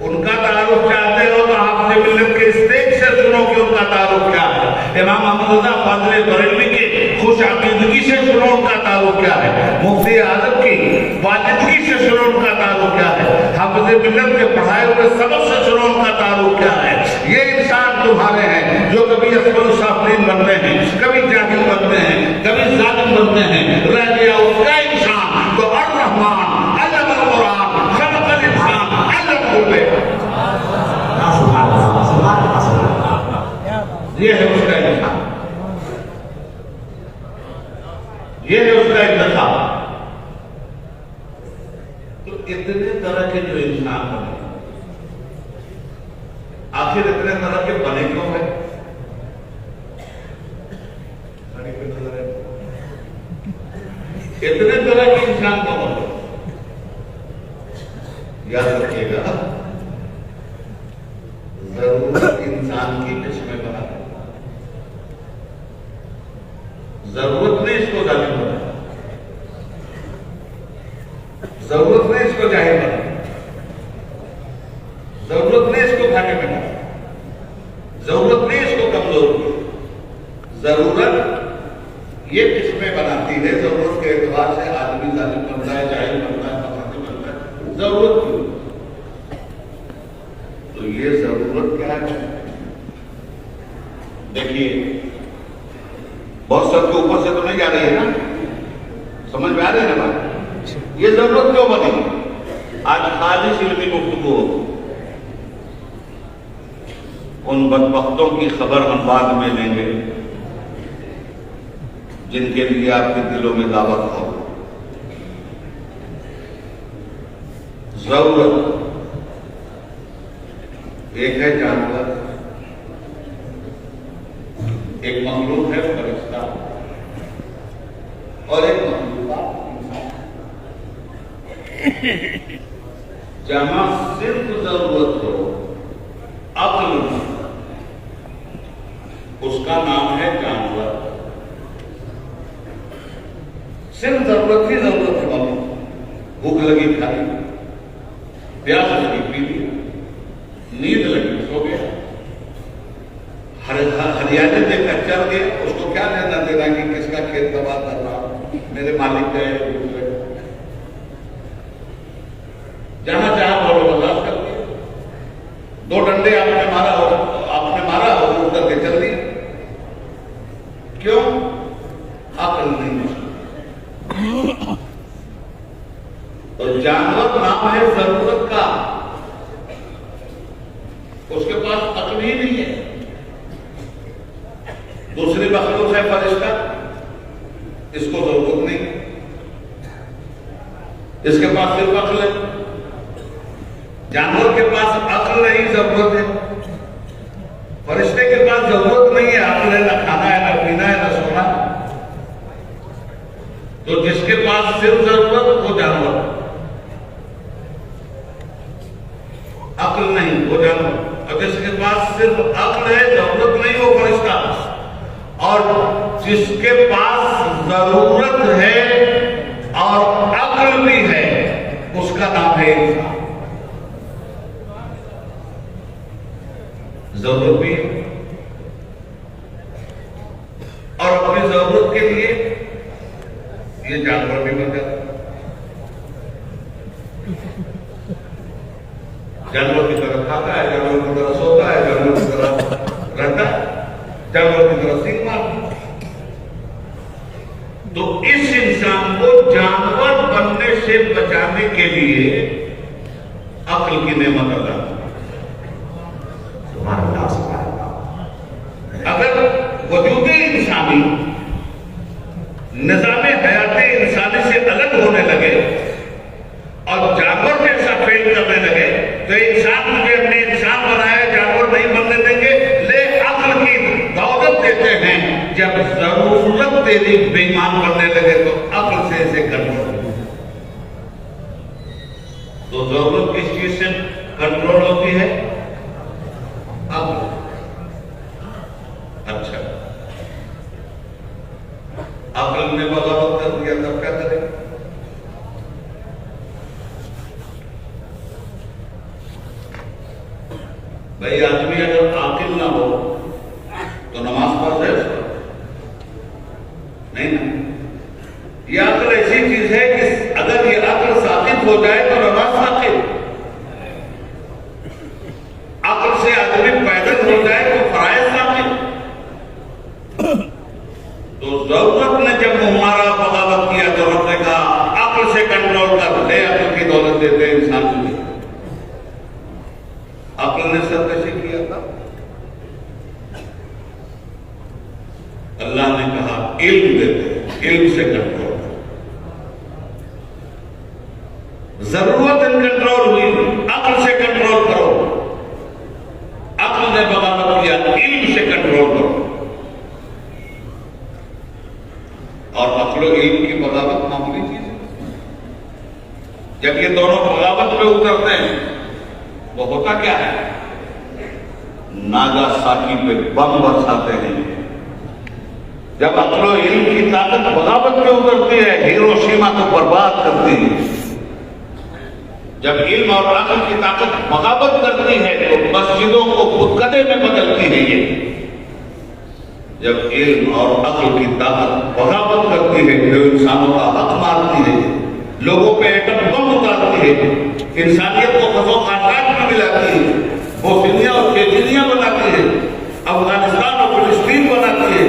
ان کا تعارف چاہتے ہو تو آپ نے ملت کے اسٹیج سے سنو کہ ان کا تعارف کیا ہے. امام احمد رضا فاضل بریلوی کے خوش عقیدگی سے سنو ان کا تعارف کیا ہے. مفتی اعظم کی واجدگی سے سنو ان کا تعارف کیا ہے. حافظ ملت کے پڑھائے ہوئے سبق سے سنو ان کا تعارف کیا ہے. یہ انسان تمہارے ہیں جو کبھی اسفل السافلین بنتے ہیں, کبھی جاہل بنتے ہیں, کبھی ظالم بنتے ہیں. رہ گیا اس کا انسان تو الرحمن علم القرآن خلق الانسان علمہ البیان. یہ ہے اس کا انسان, یہ ہے اس کا انتخاب. تو اتنے طرح کے جو انسان بنے, آخر اتنے طرح کے بنے کیوں ہے؟ اتنے طرح کے انسان کو بنے, یاد رکھیے گا, ضرورت انسان کی کس میں بنا, ضرورت نے اس کو ظالم بنا, ضرورت نے اس کو جاہل بنا, ضرورت نے اس کو گھاٹے میں ڈالا, ضرورت نے اس کو کمزور کیا. ضرورت یہ کس میں بناتی ہے؟ ضرورت کے اعتبار سے آدمی ظالم بنتا ہے, جاہل بنتا ہے, فاسق بنتا ہے. ضرورت کیوں؟ تو یہ ضرورت کیا ہے؟ دیکھیے بہت سب کے اوپر سے تو نہیں جا رہی ہے نا, سمجھ میں آ رہی ہے نا بات. یہ ضرورت کیوں بنی؟ آج خالص علمی گفتگو ہو. ان بدبختوں کی خبر ہم بعد میں لیں گے جن کے لیے آپ کے دلوں میں دعوت ہو. ضرورت ایک ہے جانور, ایک مخلوق ہے فرشتہ, اور ایک مخلوق جہاں صرف ضرورت ہو عقل, اس کا نام ہے جانور. صرف ضرورت ہی ضرورت ہے بابو. بھوک لگی کھا لی, پیاس لگی پی لی, نیند لگی سو گیا, ہریالی دیکھ کر چل گیا. اس کو کیا لینا دینا کہ کس کا کھیت تباہ کر رہا, میرے مالک کا ہے دوسرے. جہاں جہاں بولو برداشت کر دیا. دو ڈنڈے آپ نے مارا ہو اٹھ کر کے چل دیا. کیوں؟ عقل نہیں ہے. اور جانور نام ہے ضرورت کا, اس کے پاس عقل ہی نہیں ہے. دوسری مخلوق ہے فرشتہ, اس کو ضرورت نہیں, اس کے پاس صرف عقل ہے. جانور کے پاس عقل نہیں, ضرورت ہے. فرشتے کے پاس ضرورت نہیں ہے, عقل ہے, نہ کھانا ہے, نہ پینا ہے, نہ سونا. تو جس کے پاس صرف ضرورت وہ جانور, عقل نہیں وہ جانور. اور جس کے پاس صرف عقل ہے, ضرورت نہیں, وہ فرشتہ. اور جس کے پاس ضرورت ہے اور عقل بھی ہے, اس کا نام ہے انسان. ضرورت بھی ہے اور اپنی ضرورت کے لیے یہ جانور بھی بن جاتا ہے. جانور کی طرح کھاتا ہے, جانور کی طرح سوتا ہے, جانور کی طرح رہتا ہے, جانور کی طرح سینگ مارتا. تو اس انسان کو جانور بننے سے بچانے کے لیے عقل کی نعمت ادا. اگر وجود انسانی نظام حیات انسانی سے الگ ہونے لگے اور جانور جیسا فیل کرنے لگے تو انسان مجھے ہم نے انسان بنایا جانور نہیں بننے دیں گے. لے عقل کی دولت دیتے ہیں. جب ضرورت تیری بے ایمان بننے لگے تو عقل سے اسے کنٹرول. تو ضرورت کس چیز سے کنٹرول ہوتی ہے؟ عقل. اچھا عقل نے بغاوت کر دیا تب کیا کرے؟ بھائی آدمی اگر عاقل نہ ہو تو نماز پڑھ جائے نہیں نا. یہ عقل ایسی چیز ہے کہ اگر یہ عقل ساقط ہو جائے تو نماز ساقط. عقل سے آدمی پیدل ہو جائے تو فرائض ساقط. تو ضرورت نے جب ہمارا بغاوت کیا تو رب نے کہا عقل سے کنٹرول کر دے. عقل کی دولت دیتے انسان کو. عقل نے سب کیسے کیا تھا؟ اللہ نے کہا علم دیتے. علم سے کنٹرول کر. ضرورت ان کنٹرول ہوئی عقل سے کنٹرول کرو. عقل نے بغاوت کیا علم سے کنٹرول کرو. اور عقل و علم کی بغاوت معمولی چیز ہے. جب یہ دونوں بغاوت پہ اترتے ہیں وہ ہوتا کیا ہے؟ ناگا ساکی پہ بم برساتے ہیں. جب عقل و علم کی طاقت بغاوت پہ اترتی ہے ہیروشیما کو برباد کرتی ہے. جب علم اور عقل کی طاقت بغاوت کرتی ہے تو مسجدوں کو خودکدے میں بدلتی ہے. یہ جب علم اور عقل کی طاقت بغاوت کرتی ہے جو انسانوں کا حق مارتی ہے, لوگوں پہ ایٹم بم اتارتی ہے, انسانیت کو خزو خاندان میں ملاتی ہے, بوسنیا اور چیچنیا بناتی ہے, افغانستان اور فلسطین بناتی ہے,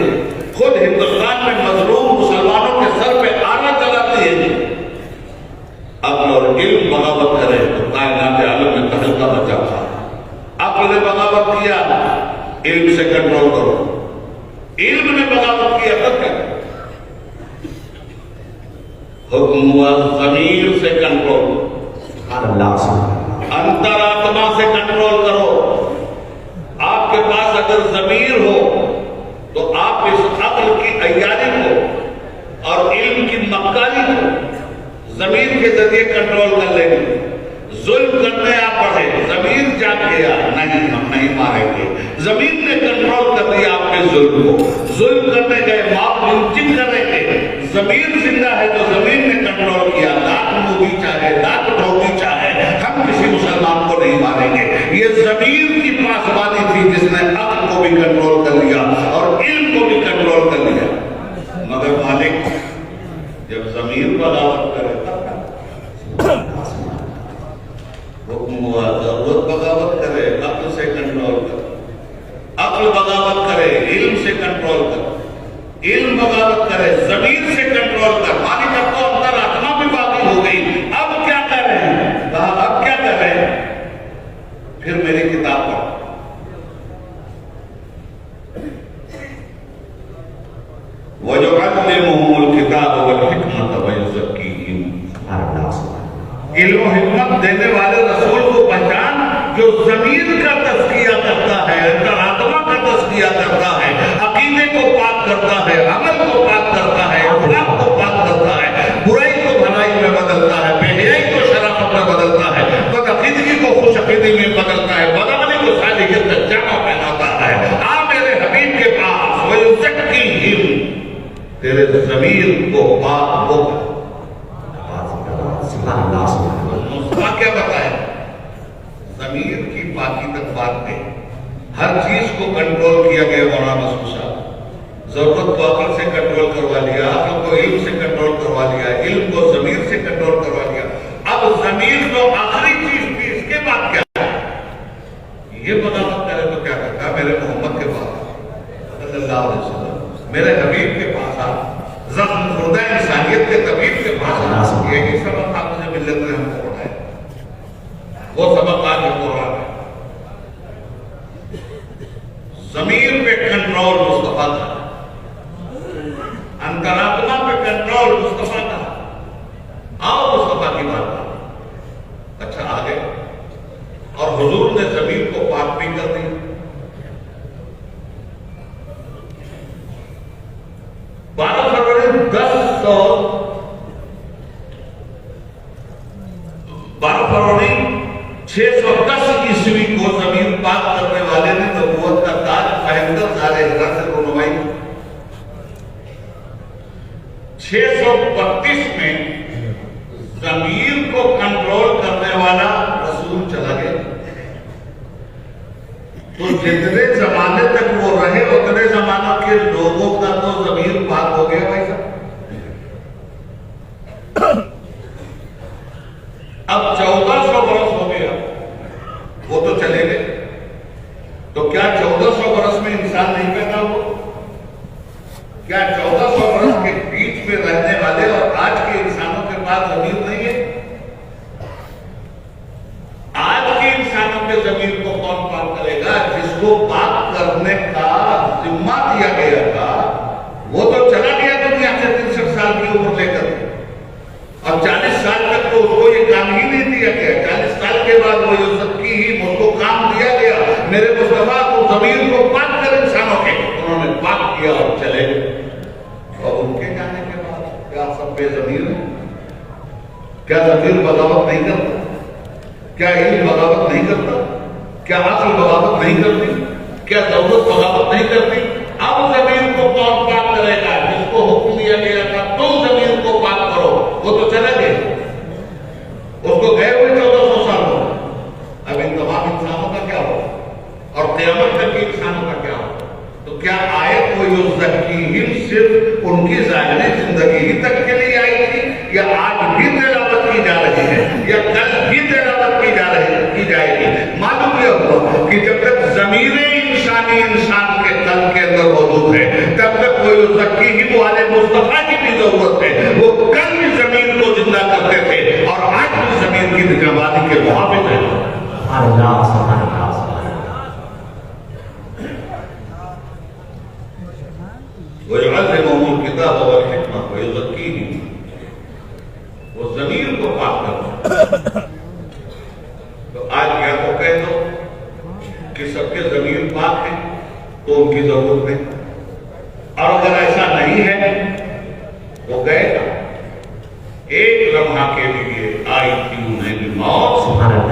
خود ہندوستان میں مظلوم مسلمانوں کے سر پہ آنا چلاتی ہے. عقل اور علم بغاوت کرے تو کائنات عالم میں تہلکہ مچا تھا. عقل نے بغاوت کیا علم سے کنٹرول کرو. علم نے بغاوت کیا تب کیا؟ حکم ہوا ضمیر سے کنٹرول. انتر آتما سے کنٹرول کرو. آپ کے پاس اگر ضمیر ہو تو آپ اس عقل کی عیاری کو اور علم کی مکاری کو ضمیر کے ذریعے کنٹرول کر لیں گے. ظلم کرنے آپ پڑھے, ضمیر جاگ گیا نہیں ہم نہیں ماریں گے. زمین نے کنٹرول کر دیا آپ کے ظلم کو. ظلم کرنے گئے ماپ لنچنگ کریں گے. ضمیر زندہ ہے تو زمین نے کنٹرول کیا. لاکھ مووی چاہے لاکھ ڈھوکی چاہے ہم کسی مسلمان کو نہیں ماریں گے. یہ ضمیر کی پاسبانی تھی جس نے عقل کو بھی کنٹرول کر لیا اور علم کو بھی کنٹرول کر لیا. مگر مالک جب ضمیر بغاوت کرے حکم ہوا ضرورت بغاوت کرے عقل سے کنٹرول کر. عقل بغاوت کرے علم سے کنٹرول کر. علم بغاوت کرے ضمیر سے کنٹرول کر. مالک اب تو اندر آتما بھی باقی ہو گئی. اب کیا کر رہے ہیں؟ کہا اب کیا کر رہے ہیں؟ پھر میری کتاب پڑھ. وَيُعَلِّمُهُمُ الْكِتَابَ وَالْحِكْمَةَ وَيُزَكِّيهِمْ. علم و حکمت دینے والے رسول کو پہچان جو ضمیر کا تزکیہ کرتا ہے, انترآتما کا تزکیہ کرتا ہے, عقیدے کو پاک کرتا ہے, عمل کو پاک کرتا ہے, اخلاق کو پاک کرتا ہے, برائی کو بھلائی میں بدلتا ہے, بے حیائی کو شرافت میں بدلتا ہے, بدعقیدگی کو خوش عقیدگی میں بدلتا ہے, بدعملی کو صالحیت میں جامہ پہناتا ہے. آ میرے حبیب کے پاس وَيُزَكِّيهِمْ, تیرے ضمیر کو پاک ہو کر. کیا بتایا؟ ضمیر کی پاکی تک بات میں ہر چیز کو کنٹرول کیا گیا. مولانا مسعود صاحب ضرورت کو عقل سے کنٹرول کروا لیا, عقل کو علم سے کنٹرول کروا لیا, علم کو ضمیر سے کنٹرول کروا لیا. اب ضمیر جو آخری چیز تھی اس کے بعد کیا ہے؟ یہ بغاوت کرے تو کیا کرتا؟ میرے محمد کے پاس صلی اللہ علیہ وسلم, میرے حبیب کے پاس آ, زخم خوردہ انسانیت کے طبیب کے پاس آ. یہی سبق آپ نے ملت نے ہم کو پڑھایا. وہ سبق آج ہم کو رہا ہے. ضمیر پہ کنٹرول مصطفیٰ کا، انتراتما پہ کنٹرول مصطفیٰ کا. آؤ مصطفیٰ کی بات کرو. اچھا آگے، اور حضور نے ضمیر کو پاک بھی کر دی. 12 فروری 610 عیسوی کو ضمیر پاک کرنے والے نے نبوت کا تاج پہن کر ظاہر ہرا سے رونمائی. 632 میں ضمیر کو کنٹرول کرنے والا رسول چلا گیا. تو جتنے زمانے تک وہ رہے اتنے زمانہ کے لوگوں کا تو ضمیر پاک ہو گیا بھائی صاحب. اب 1400 برس ہو گیا، وہ تو چلے گئے. تو کیا 1400 برس میں انسان نہیں پیدا ہوا؟ کیا 1400 برس کے بیچ میں رہنے والے اور آج کے انسانوں کے پاس ضمیر نہیں ہے؟ آج کے انسانوں کے ضمیر کو کون پاک کرے گا؟ جس کو پاک کرنے کا ذمہ دیا گیا تھا وہ تو چلا گیا دنیا سے 63 سال کی عمر لے کر، اور 40 سال تک تو اس کو یہ کام ہی نہیں دیا گیا. 40 سال کے بعد وہ یوسفی ہی اس کو کام دیا گیا، میرے مصطفیٰ کو ضمیر کو پاک کر انسانوں کے. انہوں نے پاک کیا اور چلے گئے. اور ان کے جانے کے بعد کیا سب بے ضمیر ہیں؟ کیا ضمیر بغاوت نہیں کرتا؟ کیا علم بغاوت نہیں کرتا؟ کیا عقل بغاوت نہیں کرتی؟ کیا ضرورت بغاوت نہیں کرتی؟ اب ضمیر کو کون پاک کرے گا؟ جس کو حکم دیا گیا تھا تم ضمیر کو پاک کرو، وہ تو چلا گیا. اس کو گئے ہوئے 1400 سال ہو. اب ان تمام انسانوں کا کیا ہو اور قیامت تک کے انسانوں کا کیا ہو؟ تو کیا آیت وہ یزکیہم صرف ان کی ظاہری زندگی ہی تک کے لیے آئی تھی، یا آج بھی تلاوت کی جا رہی ہے، یا کل بھی تلاوت کی جائے گی؟ معلوم یہ ہوا کہ جب تک ضمیر انسانی انسان کے قلب کے اندر موجود ہے تب تک وہ یزکیہم والے مصطفیٰ کی بھی ضرورت ہے. وہ کل بھی زمین کو زندہ کرتے تھے اور آج بھی زمین کی نگہبانی کے محافظ ہیں. وَيُعَلِّمُهُمُ الْكِتَابَ وَالْحِكْمَةَ وَيُزَكِّيهِمْ. وہ ضمیر کو پاک کرتے ہیں. تو آج کیا تو کہہ دو کہ سب کے ضمیر پاک ہیں تو ان کی ضرورت نہیں، اور اگر ایسا نہیں ہے وہ گئے گا. ایک لمحہ کے لیے آئی تھی انہیں بھی موت،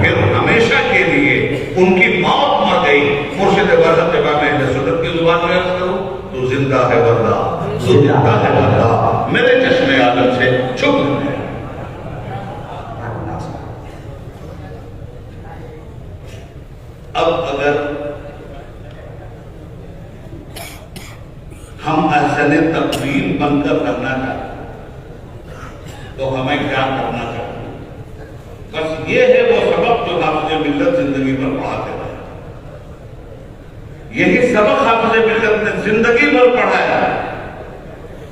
پھر ہمیشہ کے لیے ان کی موت مر گئی. مرشد برحق جب میں اہل سنت کی زبان میں عرض کروں تو زندہ ہے بندہ، زندہ ہے بندہ میرے چشم عالم سے چھپ گئے. اب اگر ہم احسن تقویم بن کر رہنا چاہتے تو ہمیں کیا کرنا چاہیے؟ بس یہ ہے وہ سبق جو حافظ ملت زندگی بھر پڑھاتے رہے. یہی سبق حافظ ملت نے زندگی بھر پڑھایا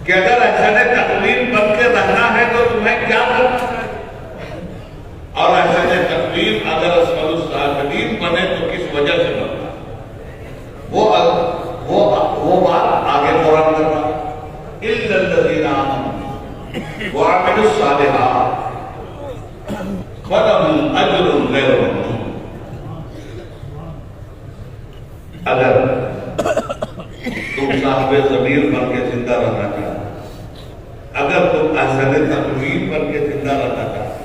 کہ اگر احسن تقویم بن کے رہنا ہے تو تمہیں کیا کرنا چاہیے، اور احسن تقویم اگر اسفل السافلین بنے تو کس وجہ سے بننا. وہ بات آگے قرآن کر رہا اِلَّا الَّذِينَ آمَنُوا وَعَمِلُوا الصَّالِحَاتِ فَلَهُمْ أَجْرٌ غَيْرُ مَمْنُونٍ. اگر تم صاحب ضمیر بن کے زندہ رہنا چاہتے، اگر تم احسن تقویم بن کے زندہ رہنا چاہتے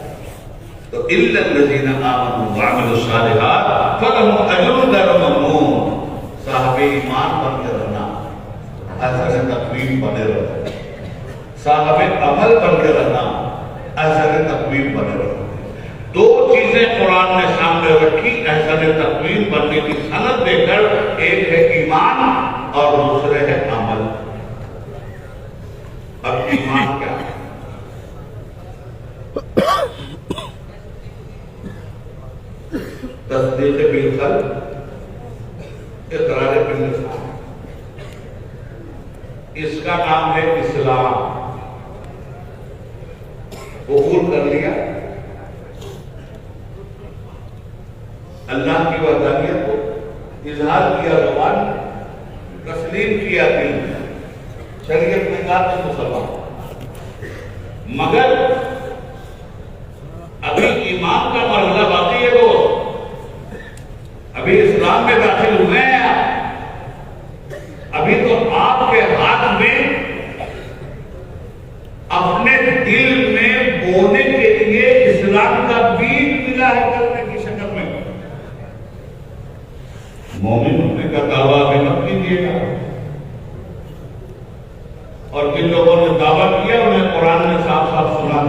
تو إِلَّا الَّذِينَ آمَنُوا وَعَمِلُوا الصَّالِحَاتِ فَلَهُمْ أَجْرٌ غَيْرُ مَمْنُونٍ. صاحب ایمان بن کے رہنا، احسن تقویم بنے رہنا، صاحب عمل بن کے رہنا، احسن تقویم بنے رہنا. دو چیزیں قرآن نے سامنے رکھی احسن تقویم بننے کی سند دے کر. ایک ہے ایمان اور دوسرے ہے عمل. اب ایمان کیا ہے؟ تصدیق بالقلب، اقرار باللسان. اس کا نام ہے اسلام. قبول کر لیا، اللہ کی وحدانیت کو اظہار کیا زبان، تسلیم کیا دل، شریعت میں کہا تو مسلمان. مگر ابھی ایمان کا مرحلہ باقی ہے. دوست ابھی اسلام میں داخل ہوئے ہیں آپ. ابھی تو آپ کے ہاتھ میں اپنے دل میں بونے کے لیے اسلام کا بیج ملا ہے کرنے کی شکل میں. مومن ہونے کا دعویٰ ابھی مت کیجیے گا. اور جن لوگوں نے دعویٰ کیا انہیں قرآن نے صاف صاف سنا.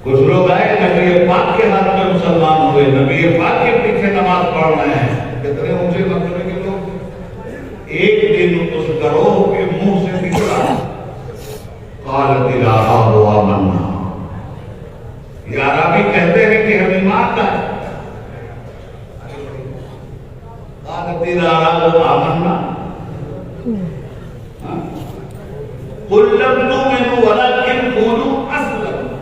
کچھ لوگ آئے نبی پاک کے ہاتھ میں مسلمان ہوئے، نبی پاک کے پیچھے نماز پڑھ رہے ہیں. کتنے اونچے مرتبے کے لوگ. ایک دن اس گروہ کے منہ سے نکلا قالت العرب آمنا. یہ عربی کہتے ہیں کہ ہم ایمان لائے. قالت العرب آمنا قل لم تؤمنوا ولكن قولوا اسلموا.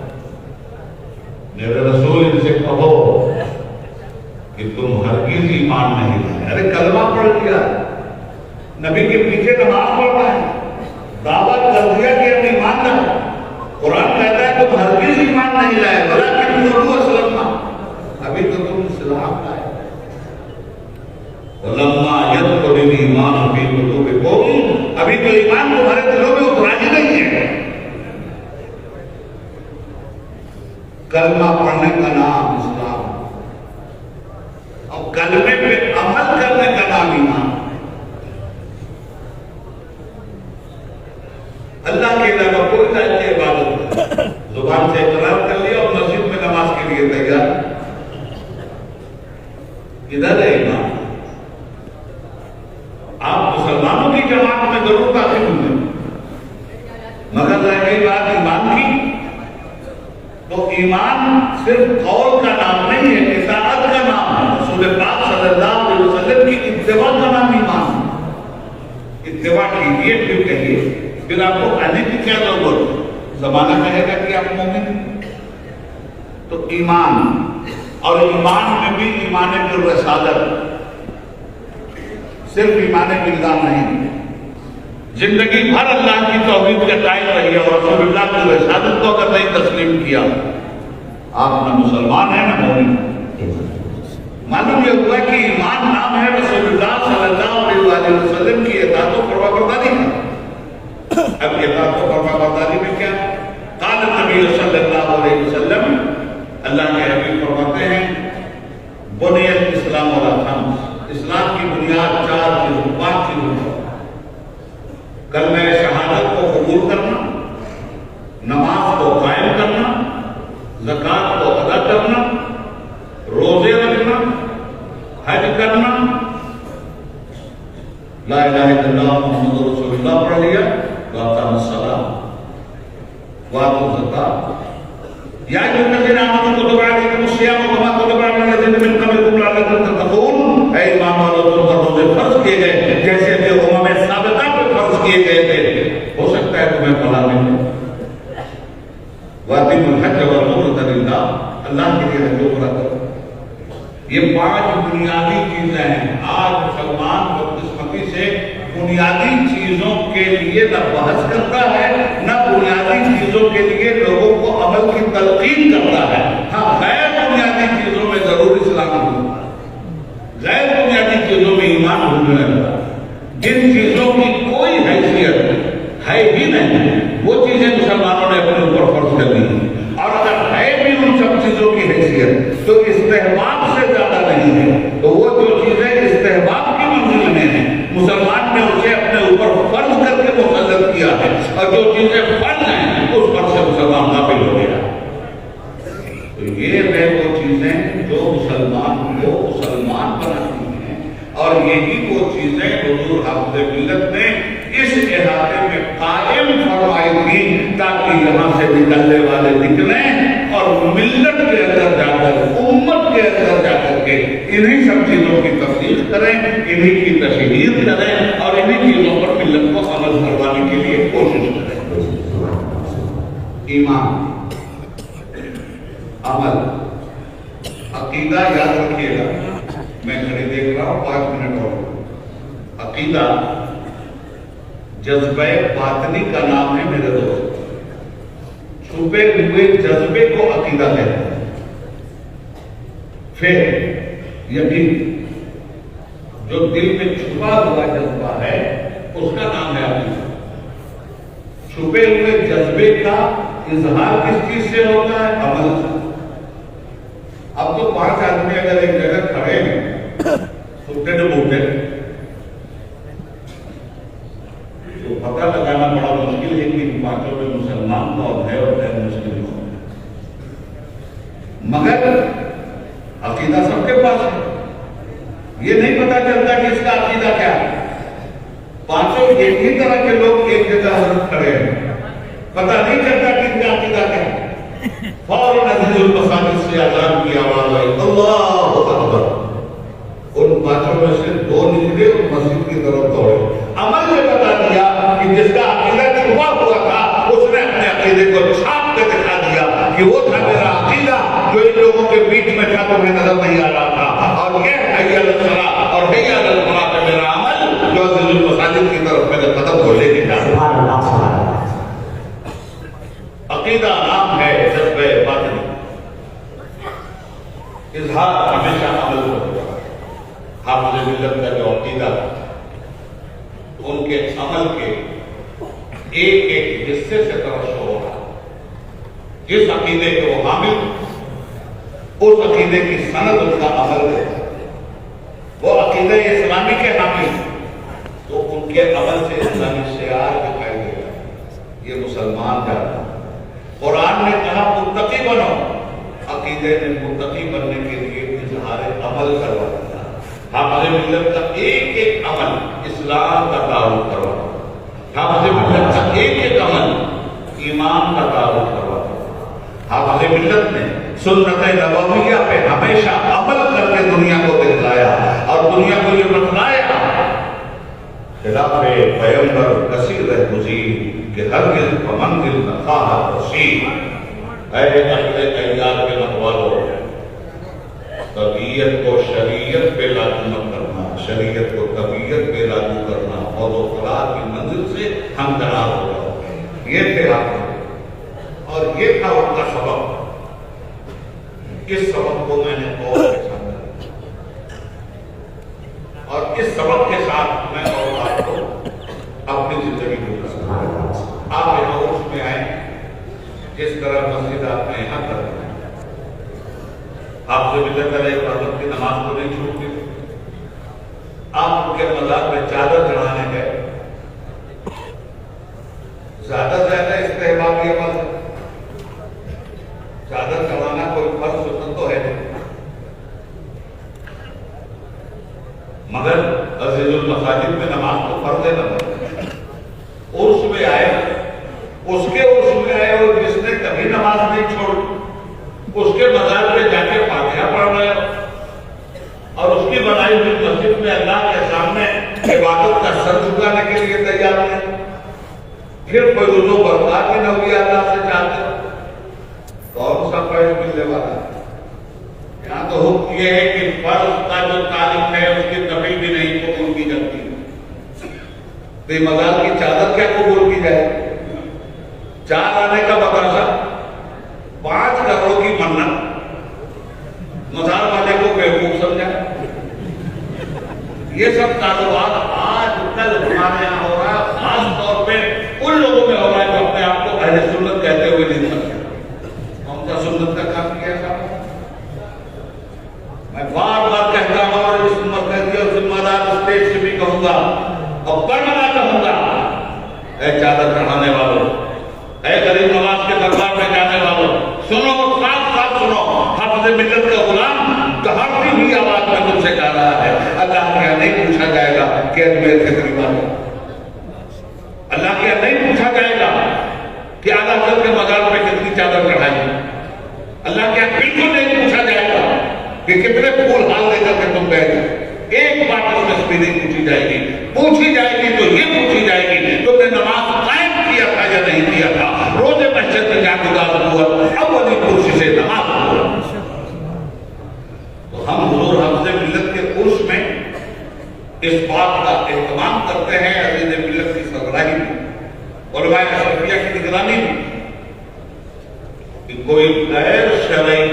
میرے رسول ان سے کہو کہ تم ہرگز ایمان نہیں لائے. ارے کلمہ پڑھ لیا، نبی کے پیچھے نماز پڑھ رہا ہے، دعویٰ کر دیا کہ ہم ایمان لائے. قرآن کہتا ہے تم ہرگز ایمان نہیں لائے ولكن قولوا اسلمنا. ابھی تو تم اسلام لائے. ولما يدخل الایمان فی قلوبکم. ابھی تو ایمان تمہارے دلوں میں اترا ہی نہیں ہے. کلمہ پڑھنے کا نام اسلام اور کلمے پہ عمل کرنے کا نام ایمان. اللہ کے علاوہ کوئی ذات کی عبادت زبان سے اقرار کر لیا اور مسجد میں نماز کے لیے تیار. ادھر ہے ایمان. آپ مسلمانوں کی جماعت میں ضرور داخل ہوئے مگر رہ گئی بات ایمان کی. تو ایمان صرف قول کا نام نہیں ہے، اطاعت کا نام ہے. رسول پاک صلی اللہ علیہ وسلم کی اتباع کا نام ایمان. اتباع کیجیے پھر کہیے. پھر آپ کو آنے کی کیا ضرورت؟ زمانہ کہے گا کہ آپ مومن. تو ایمان، اور ایمان میں بھی ایمان بالرسالت، صرف ایمان باللہ نہیں. زندگی بھر اللہ کی توحید کا قائل رہی اور رسول اللہ کی رسالت کو اگر نہیں تسلیم کیا آپ نہ مسلمان ہیں نہ مومن. معلوم یہ ہوا کہ ایمان نام ہے رسول اللہ صلی اللہ علیہ وسلم کی اطاعت و فرما برداری ہے. اب اطاعت و فرما برداری میں کیا؟ قال نبی صلی اللہ علیہ وسلم، اللہ کے حبیب فرماتے ہیں بنی الاسلام علی خمس. اسلام کی بنیاد 4 چیزوں 5 چیزوں پر. کلمہ شہادت کو قبول کرنا، نماز کو قائم کرنا، زکوٰۃ کو ادا کرنا، روزے رکھنا، حج کرنا، لا الہ الا اللہ محمد رسول اللہ پڑھ لیا، واقام الصلاۃ وآتوا الزکاۃ. یا ایھا الذین آمنوا کتب علیکم الصیام کما کتب علی الذین من قبلکم لعلکم تتقون. اے ایمان والو تم پر روزے فرض کیے گئے جیسے کہ امم سابقہ پر فرض کیے گئے تھے، ہو سکتا ہے تمہیں فلاح ملے. واتموا الحج والعمرۃ للہ. اللہ کے لیے حج و عمرہ کرو. یہ 5 بنیادی چیزیں ہیں. آج مسلمان بدقسمتی سے بنیادی چیزوں کے لیے نہ بحث کرتا ہے نہ بنیادی چیزوں کے لیے لوگوں کو عمل کی تلقین کرتا ہے. ہاں غیر بنیادی چیزوں میں ضرور اسلام ہوتا ہے، غیر بنیادی چیزوں میں ایمان ڈھونڈنے لگتا ہے. جن چیزوں کی کوئی حیثیت ہے ہی نہیں وہ چیزیں مسلمانوں نے اپنے اوپر فرض کر دی ہیں. اور اگر ہے بھی ان سب چیزوں کی حیثیت تو استحباب سے زیادہ نہیں ہے. تو وہ جو چیزیں استحباب کی منزل میں ہیں مسلمان نے اسے اپنے اوپر فرض کر کے مسلط کیا ہے، اور جو چیزیں فرض ہیں اس پر سے مسلمان قابل ہو گیا. تو یہ ہے وہ چیزیں جو مسلمان کو مسلمان بناتی ہیں. اور یہی وہ چیزیں حضور حافظ ملت نے اس احاطے میں قائم فرمائی تھی تاکہ یہاں سے نکلنے والے نکلیں اور ملت کے اندر جا کر امت کے اندر جا کر کے انہی سب چیزوں کی تفصیل کریں، انہی کی تشہیر کریں اور انہی چیزوں پر ملت کو عمل کروانے کے لیے کوشش کریں. ایمان، عمل، عقیدہ جذبہ باطنی کا نام ہے میرے دوست. چھپے ہوئے جذبے کو عقیدہ کہتے ہیں. پھر یقین جو دل میں چھپا ہوا جذبہ ہے اس کا نام ہے عقیدہ. چھپے ہوئے جذبے کا اظہار کس چیز سے ہوتا ہے؟ عمل سے. اب تو 5 آدمی اگر ایک جگہ کھڑے ہیں سوٹے نے بوٹے تو پتہ لگانا بڑا مشکل ہے کہ ان پانچوں میں مسلمان کون ہے اور غیر مسلم کون ہے. مگر عقیدہ سب کے پاس ہے. یہ نہیں پتا چلتا کہ اس کا عقیدہ کیا ہے. پانچوں ایک ہی طرح کے لوگ ایک جگہ حضرت کھڑے ہیں, پتہ نہیں چلتا کہ ان کا عقیدہ کیا ہے. فوراً عزیز المساجد سے اذان کی آواز آئی, اللہ اکبر. ان پانچوں میں سے 2 نکلے اور مسجد کی طرف دوڑے. عمل نے بتا دیا کہ جس کا عقیدہ چھپا ہوا تھا اس نے اپنے عقیدے کو چھاپ کے دکھا دیا کہ وہ تھا میرا عقیدہ جو ان لوگوں کے بیچ میں تھا تمہیں نظر نہیں آ رہا تھا. اور یہ حی علی الصلاۃ اور حی علی الفلاح پہ میرا عمل جو عزیز المساجد کی طرف میرے قدم کو لے کے جا رہا. عقیدہ نام ہے جذبہ باطنی. اظہار ہمیشہ عمل ہوتا ہے. حافظ ملت کا جو عقیدہ ان کے عمل کے ایک ایک حصے سے ترشح ہو رہا. جس عقیدے کے وہ حامل اس عقیدے کی سند ان کا عمل ہے. وہ عقیدہ اسلامی کے حامل تو ان کے عمل سے اسلامی شعار دکھائی دے گا, یہ مسلمان کا. قرآن نے کہا متقی بنو, عقیدے نے متقی بننے کے لیے اظہار عمل کروا دیا. حافظ ملت کا ایک ایک عمل اسلام کا تعارف کروا دیا. حافظ ملت کا ایک ایک عمل ایمان کا تعارف کروا دیا. حافظ ملت نے سنت نبویہ پہ ہمیشہ عمل کر کے دنیا کو دکھلایا اور دنیا کو یہ بتلایا خلاف پیغمبر کثیر گزیر کہ ہرگز بمنزل نہ خواہد رسید. اے اہل ایار کے متوالو, طبیعت کو شریعت پہ لاگو مت کرنا, شریعت کو طبیعت پہ لاگو کرنا. اور و قرار کی منزل سے ہم قرار ہو جاؤ. یہ تھے آپ اور یہ تھا ان کا سبب. اس سبب کو میں نے اور سمجھا اور اس سبب کے ساتھ میں اور آپ کو اپنی زندگی کو کرنا. آپ یہاں عرس میں آئے, جس طرح مسجد آپ نے یہاں کر دیا. آپ سے ملت کر ایک رحمت کی نماز کو نہیں چھوڑتے. آپ ان کے مزار میں چادر چڑھانے گئے. زیادہ سے زیادہ استحبابی عمل ہے. چادر چڑھانا کوئی فرض سنت تو ہے نہیں, مگر عزیز المساجد میں نماز کو فرض ہے نہ. عرس میں آئے, اس کے عرس میں آئے اور جس نے کبھی نماز نہیں چھوڑی اس کے مزار پہ جا کے فاتحہ پڑھ رہے اور اس کی بنائی ہوئی مسجد میں اللہ کے سامنے عبادت کا سر جھکانے کے لیے تیار ہے. پھر کوئی وضو برقرار بھی نہ ہوئی اللہ سے چاہتے کون سا فیض ملنے والا ہے. یہاں تو حکم یہ ہے کہ فرض کا جو تعلق ہے اس کی کبھی بھی نہیں قبول کی جاتی. تو یہ مزار کی چادر کیا قبول کی جائے؟ 4 آنے کا مدرسہ, 5 کروڑ کی منت, مزار والے کو بیوقوف سمجھا. یہ سب کاروبار آج کل ہمارے یہاں ہو رہا ہے, خاص طور پہ ان لوگوں میں ہو رہا ہے جو اپنے آپ کو اہل سنت کہتے ہوئے نہیں سمجھتے. کون سا سنت کا کام کیا صاحب؟ میں بار بار کہتا ہوں اور اس مرکزی اور ذمہ دار اسٹیٹ سے بھی کہوں گا اور بڑھنا کہوں گا, اے چادر چڑھانے والوں, اے غریب نواز کے دربار میں جانے والوں, سنو, ساتھ ساتھ سنو. حافظ ملت کا غلام دہاڑتی ہوئی آواز میں تم سے کہہ رہا ہے, اللہ کے یہاں نہیں پوچھا جائے گا کہ اجمیر کے قریبان, اللہ کے یہاں نہیں پوچھا جائے گا کہ اعلیٰ حضرت کے مزار پہ کتنی چادر چڑھائی. اللہ کے یہاں بالکل نہیں پوچھا جائے گا کہ کتنے پھول ہال لے کر کے تم گئے. ایک بات اس میں سے نہیں پوچھی جائے گی. پوچھی جائے گی تو یہ پوچھی جائے گی تم نے نماز قائم کیا تھا یا نہیں کیا تھا, روزے مسجد میں جا گزار ہوا, اولی کرسی سے نماز ہوا. تو ہم حضور حافظ ملت کے عرس میں اس بات کا اہتمام کوئی غیر شرعی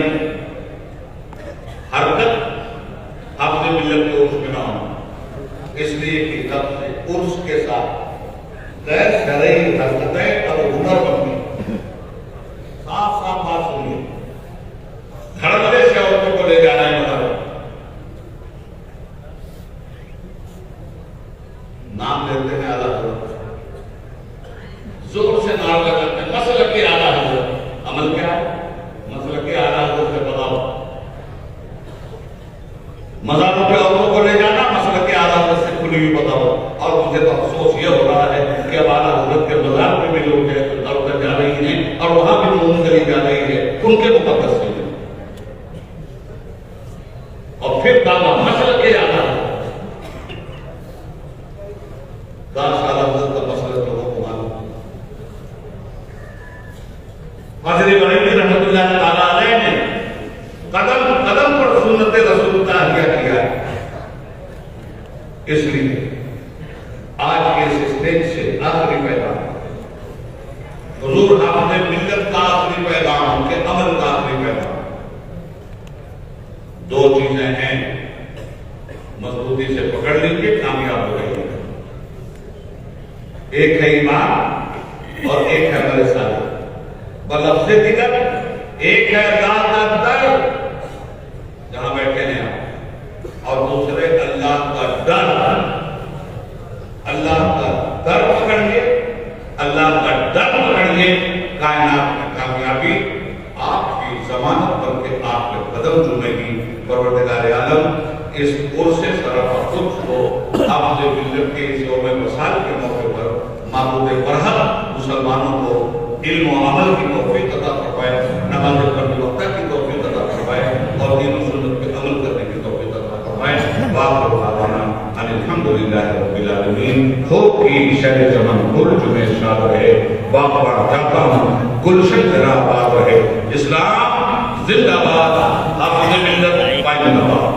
حرکت حافظ ملت کے عرس میں نہ ہو، اس لیے کہ لفظ عرس کے ساتھ غیر شرعی حرکتیں اور ہنر بنتی، صاف صاف بات سنیے، دھڑکنے سے عورتوں کو لے جانا ہے مطلب نام لیتے ہیں اعلیٰ حضرت، زور سے نام لگاتے ہیں مسلک کے اعلیٰ حضرت، عمل کیا ہے؟ مسلک کے اعلیٰ حضرت سے بتاؤ، مزاروں پہ عورتوں کو لے جانا مسلک کے اعلیٰ حضرت سے کھلی ہوئی بتاؤ، اور مجھے تو افسوس یہ ہو رہا ہے کہ اب اعلیٰ حضرت کے مزار پہ بھی لوگ عورتیں جا رہی ہیں اور وہاں بھی موم کری جا رہی ہے ان کے مقدس سے، اور پھر دعویٰ مسلک کے اعلیٰ حضرت، داس اعلیٰ حضرت کا مسئلہ لوگوں کو معلوم۔ حضرت بریلوی رحمۃ اللہ تعالیٰ علیہ نے قدم قدم پر سنت رسول تاہیہ کیا ہے، اس لیے آج کے اس اسٹیج سے آخری پیغام حضور حافظ ملت کا آخری پیغام، ان کے عمل کا آخری پیغام، دو چیزیں ہیں، مضبوطی سے پکڑ لیجیے، کامیاب ہو گئی، ایک ہے ایمان اور ایک ہے عمل صالح، بلفظ دیگر ایک ہے اللہ کا در جہاں بیٹھے ہیں آپ، اور دوسرے اللہ کا ڈر، اللہ کا ڈر پکڑیے، اللہ کا ڈر پکڑیے، کائنات میں کامیابی آپ کی ضمانت بن کے آپ کے قدم چومے گی۔ پروردگار عالم اس عرص شرف قدس کو حافظ ملت کے اس یوم وصال کے موقع پر معبود برحق مسلمانوں کو علم و عمل کی توفیق عطا فرمائے، نماز پڑھنے وقت کی توفیق عطا فرمائے، اور دین و سنت پہ عمل کرنے کی توفیق عطا فرمائے۔ وآخر دعوانا ان الحمدللہ رب العالمین۔ خوب کی شہر چمن گل جمعہ شاد رہے، باغباں جاتا ہوں گلشن تیرا آباد رہے، اسلام زندہ باد، حافظ ملت قائم آباد۔